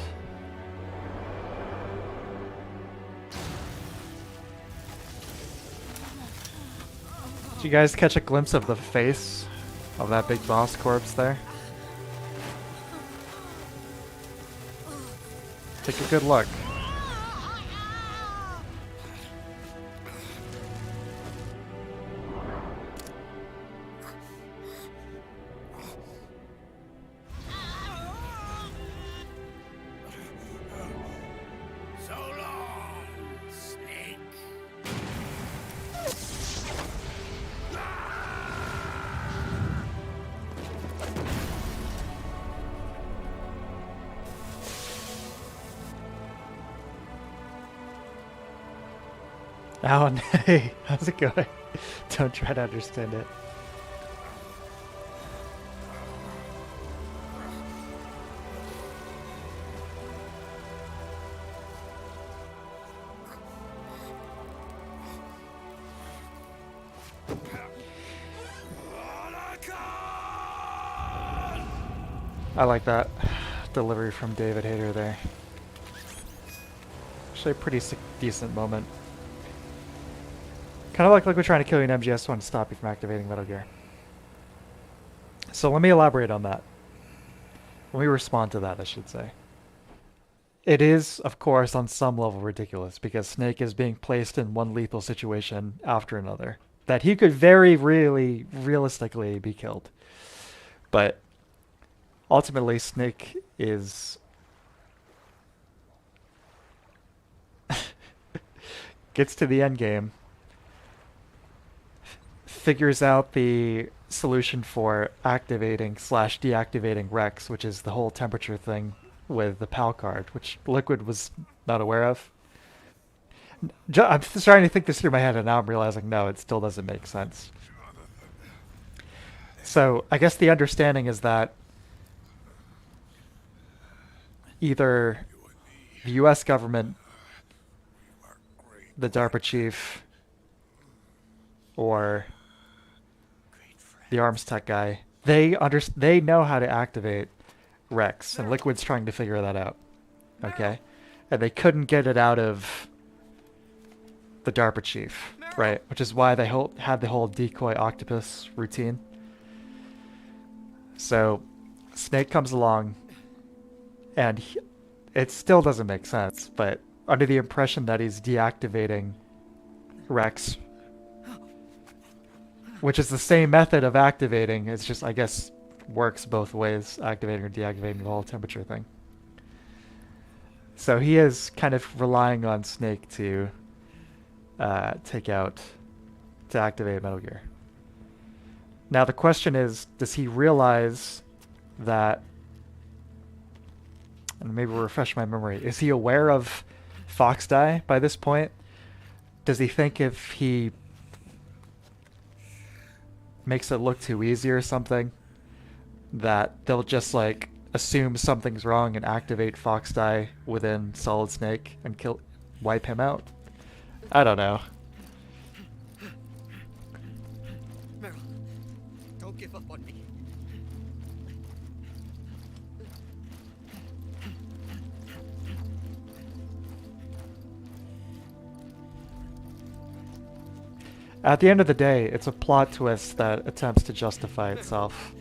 Did you guys catch a glimpse of the face of that big boss corpse there? Take a good look. Alan, hey, how's it going? Don't try to understand it. I like that delivery from David Hayter there. Actually a pretty decent moment. Kind of like we're trying to kill you in MGS1 to stop you from activating Metal Gear. So let me elaborate on that. Let me respond to that, I should say. It is, of course, on some level ridiculous because Snake is being placed in one lethal situation after another. That he could very really, realistically be killed. But ultimately, Snake is gets to the end game, figures out the solution for activating slash deactivating Rex, which is the whole temperature thing with the PAL card, which Liquid was not aware of. I'm starting to think this through my head, and now I'm realizing no, it still doesn't make sense. So I guess the understanding is that either the U.S. government, the DARPA chief, or the arms tech guy, they know how to activate Rex, and Liquid's trying to figure that out. Okay? And they couldn't get it out of the DARPA chief, right? Which is why they had the whole decoy octopus routine. So Snake comes along, and it still doesn't make sense, but under the impression that he's deactivating Rex, which is the same method of activating, it's just, I guess, works both ways, activating or deactivating the whole temperature thing. So he is kind of relying on Snake to to activate Metal Gear. Now the question is, does he realize that, and maybe we'll refresh my memory, is he aware of Fox Die by this point? Does he think if he makes it look too easy or something, that they'll just like assume something's wrong and activate Fox Die within Solid Snake and wipe him out? I don't know. Meryl, don't give up on me. At the end of the day, it's a plot twist that attempts to justify itself.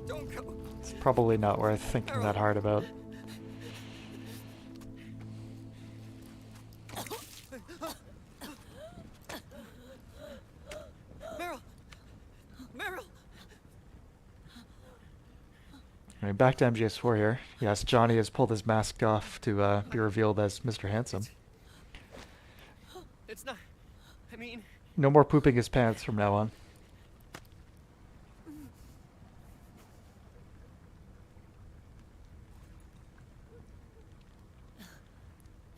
Don't go. It's probably not worth thinking that hard about. Meryl! Meryl! Anyway, back to MGS4 here. Yes, Johnny has pulled his mask off to be revealed as Mr. Handsome. It's not... I mean... No more pooping his pants from now on.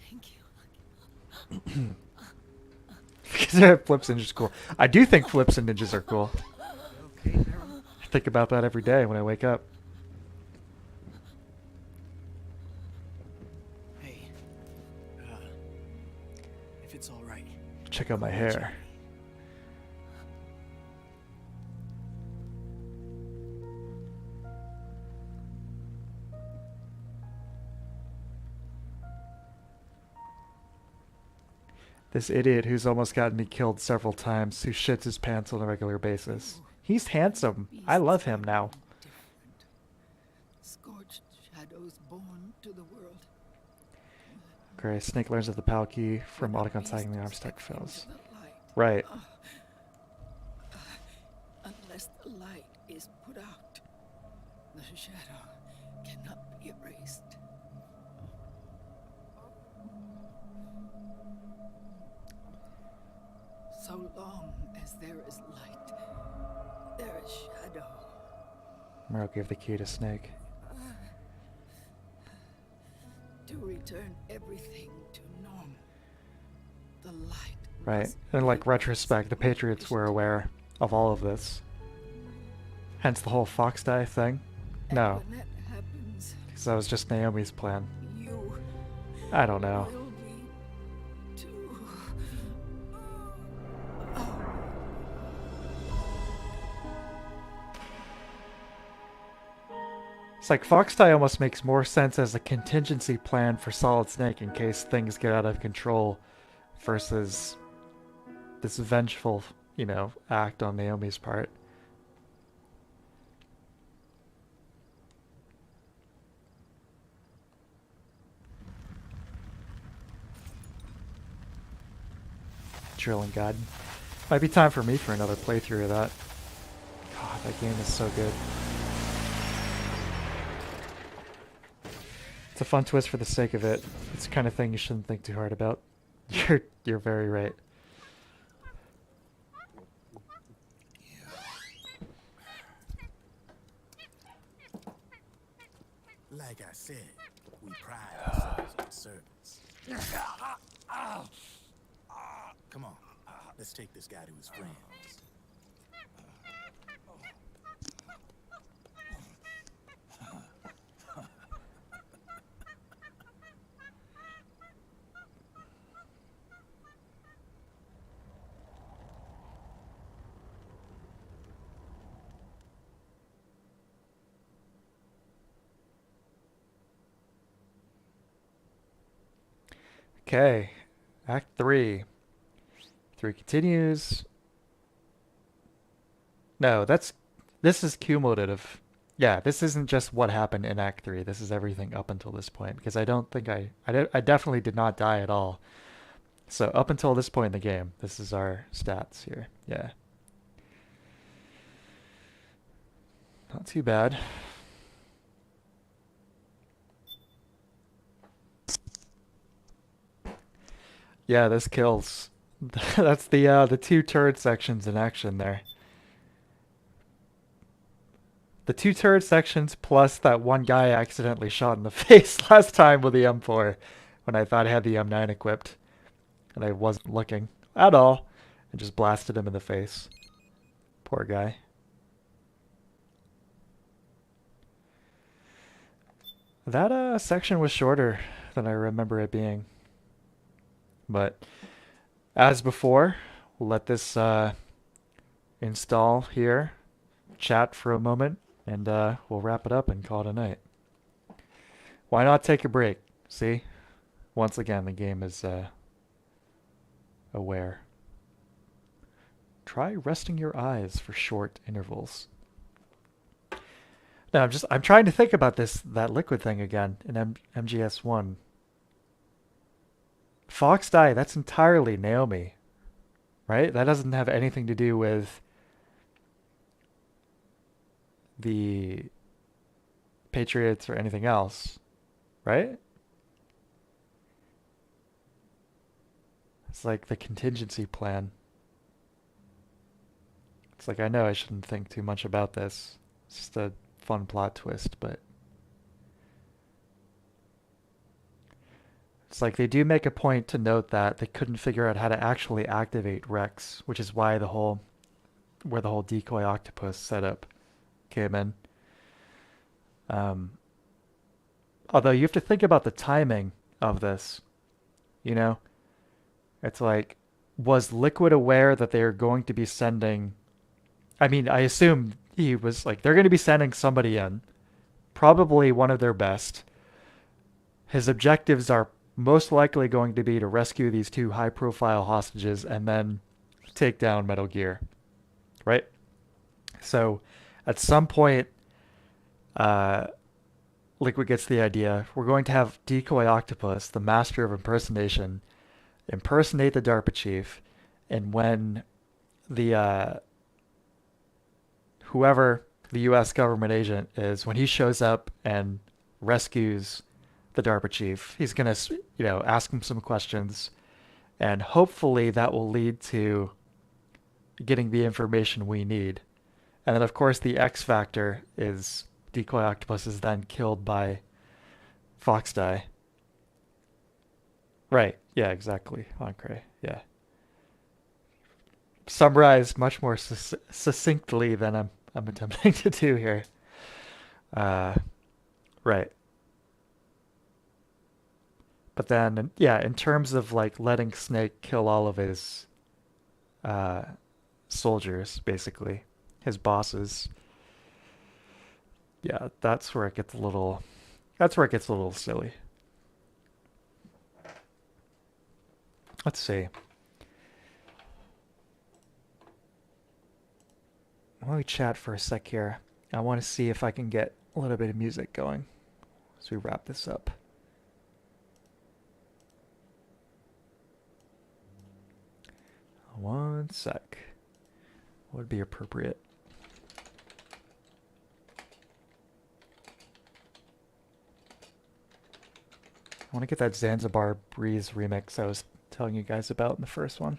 Thank you. Because flips and ninjas are cool. I do think flips and ninjas are cool. Okay, Meryl. I think about that every day when I wake up. Hey. If it's all right. Check out my hair. This idiot who's almost gotten me killed several times, who shits his pants on a regular basis. He's handsome. I love him now. Different. Scorched shadows born to the world. Okay, Snake learns of the PAL key from Otakon tagging the arms tech fails. Right. Unless the light is put out, the shadow cannot be erased. So long as there is light, there is shadow. Mero gave the key to Snake. To return everything to normal, the light. Right. In like retrospect, the Patriots were aware of all of this. Hence the whole Fox Die thing. No. When that happens, Because that was just Naomi's plan. you I don't know. will be too. It's like Fox Die almost makes more sense as a contingency plan for Solid Snake in case things get out of control versus this vengeful, you know, act on Naomi's part. Drilling God. Might be time for me for another playthrough of that. God, that game is so good. It's a fun twist for the sake of it. It's the kind of thing you shouldn't think too hard about. You're very right. Like I said, we pride ourselves on service. Come on, let's take this guy to his friends. Okay, Act 3. 3 continues. No, this is cumulative. Yeah, this isn't just what happened in Act 3. This is everything up until this point, because I don't think I definitely did not die at all. So up until this point in the game, this is our stats here. Yeah. Not too bad. Yeah, this kills. That's the 2 turret sections in action there. The 2 turret sections plus that one guy I accidentally shot in the face last time with the M4 when I thought I had the M9 equipped. And I wasn't looking at all. And just blasted him in the face. Poor guy. That section was shorter than I remember it being. But as before, we'll let this install here, chat for a moment, and we'll wrap it up and call it a night. Why not take a break? See? Once again, the game is aware. Try resting your eyes for short intervals. Now, I'm trying to think about that liquid thing again in MGS1. Fox Die, that's entirely Naomi, right? That doesn't have anything to do with the Patriots or anything else, right? It's like the contingency plan. It's like, I know I shouldn't think too much about this. It's just a fun plot twist, but it's like they do make a point to note that they couldn't figure out how to actually activate Rex, which is why the whole decoy octopus setup came in. Although you have to think about the timing of this, you know? It's like, was Liquid aware that they are going to be sending... I mean, I assume he was like, they're going to be sending somebody in, probably one of their best. His objectives are most likely going to be to rescue these 2 high-profile hostages and then take down Metal Gear, right? So, at some point, Liquid gets the idea, we're going to have Decoy Octopus, the master of impersonation, impersonate the DARPA chief, and when the whoever the U.S. government agent is, when he shows up and rescues the DARPA chief, he's going to, ask him some questions, and hopefully that will lead to getting the information we need. And then, of course, the X factor is Decoy Octopus is then killed by Fox Die. Right. Yeah, exactly. Encre. Yeah. Summarized much more succinctly than I'm attempting to do here. Right. But then, yeah, in terms of like letting Snake kill all of his soldiers, basically, his bosses. Yeah, that's where it gets a little silly. Let's see. Let me chat for a sec here. I want to see if I can get a little bit of music going as we wrap this up. one sec. What would be appropriate? I want to get that Zanzibar Breeze remix I was telling you guys about in the first one.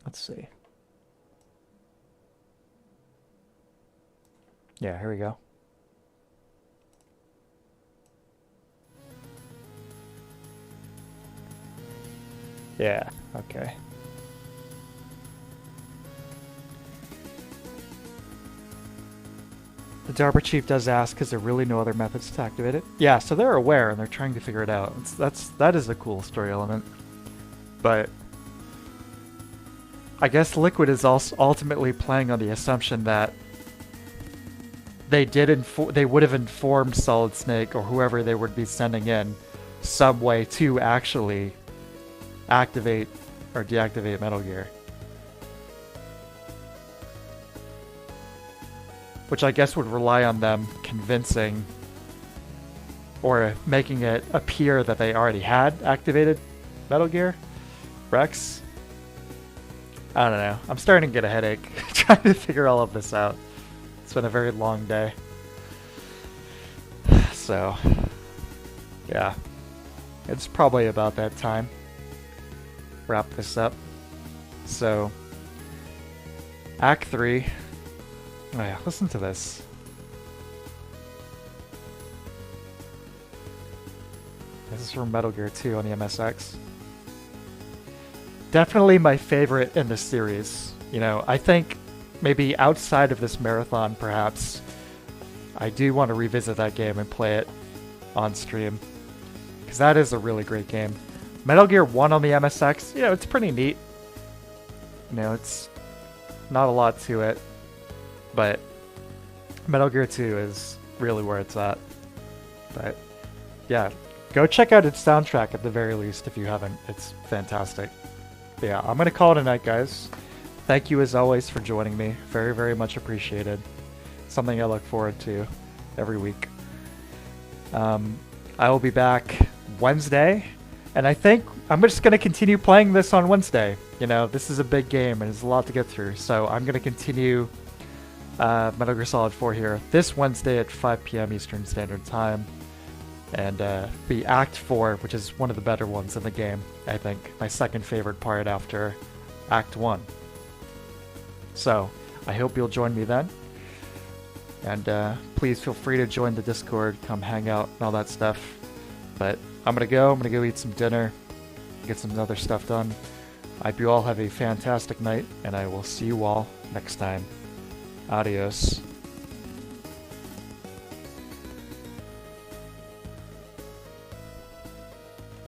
Let's see. Yeah, here we go. Yeah, okay. The DARPA chief does ask, is there really no other methods to activate it? Yeah, so they're aware and they're trying to figure it out. That is a cool story element. But I guess Liquid is also ultimately playing on the assumption that they would have informed Solid Snake or whoever they would be sending in some way to actually activate or deactivate Metal Gear. Which I guess would rely on them convincing or making it appear that they already had activated Metal Gear Rex. I don't know. I'm starting to get a headache trying to figure all of this out. It's been a very long day. So, yeah. It's probably about that time. Wrap this up. So, Act 3. Oh yeah, listen to this. This is from Metal Gear 2 on the MSX. Definitely my favorite in this series. You know, I think maybe outside of this marathon, perhaps, I do want to revisit that game and play it on stream. Because that is a really great game. Metal Gear 1 on the MSX, you know, it's pretty neat. You know, it's not a lot to it. But Metal Gear 2 is really where it's at. But yeah, go check out its soundtrack at the very least if you haven't. It's fantastic. But yeah, I'm going to call it a night, guys. Thank you as always for joining me. Very, very much appreciated. Something I look forward to every week. I will be back Wednesday. And I think I'm just going to continue playing this on Wednesday. You know, this is a big game and there's a lot to get through. So I'm going to continue Metal Gear Solid 4 here this Wednesday at 5 p.m. Eastern Standard Time. And be Act 4, which is one of the better ones in the game, I think. My second favorite part after Act 1. So, I hope you'll join me then. And please feel free to join the Discord, come hang out and all that stuff. But I'm going to go eat some dinner, get some other stuff done. I hope you all have a fantastic night, and I will see you all next time. Adios.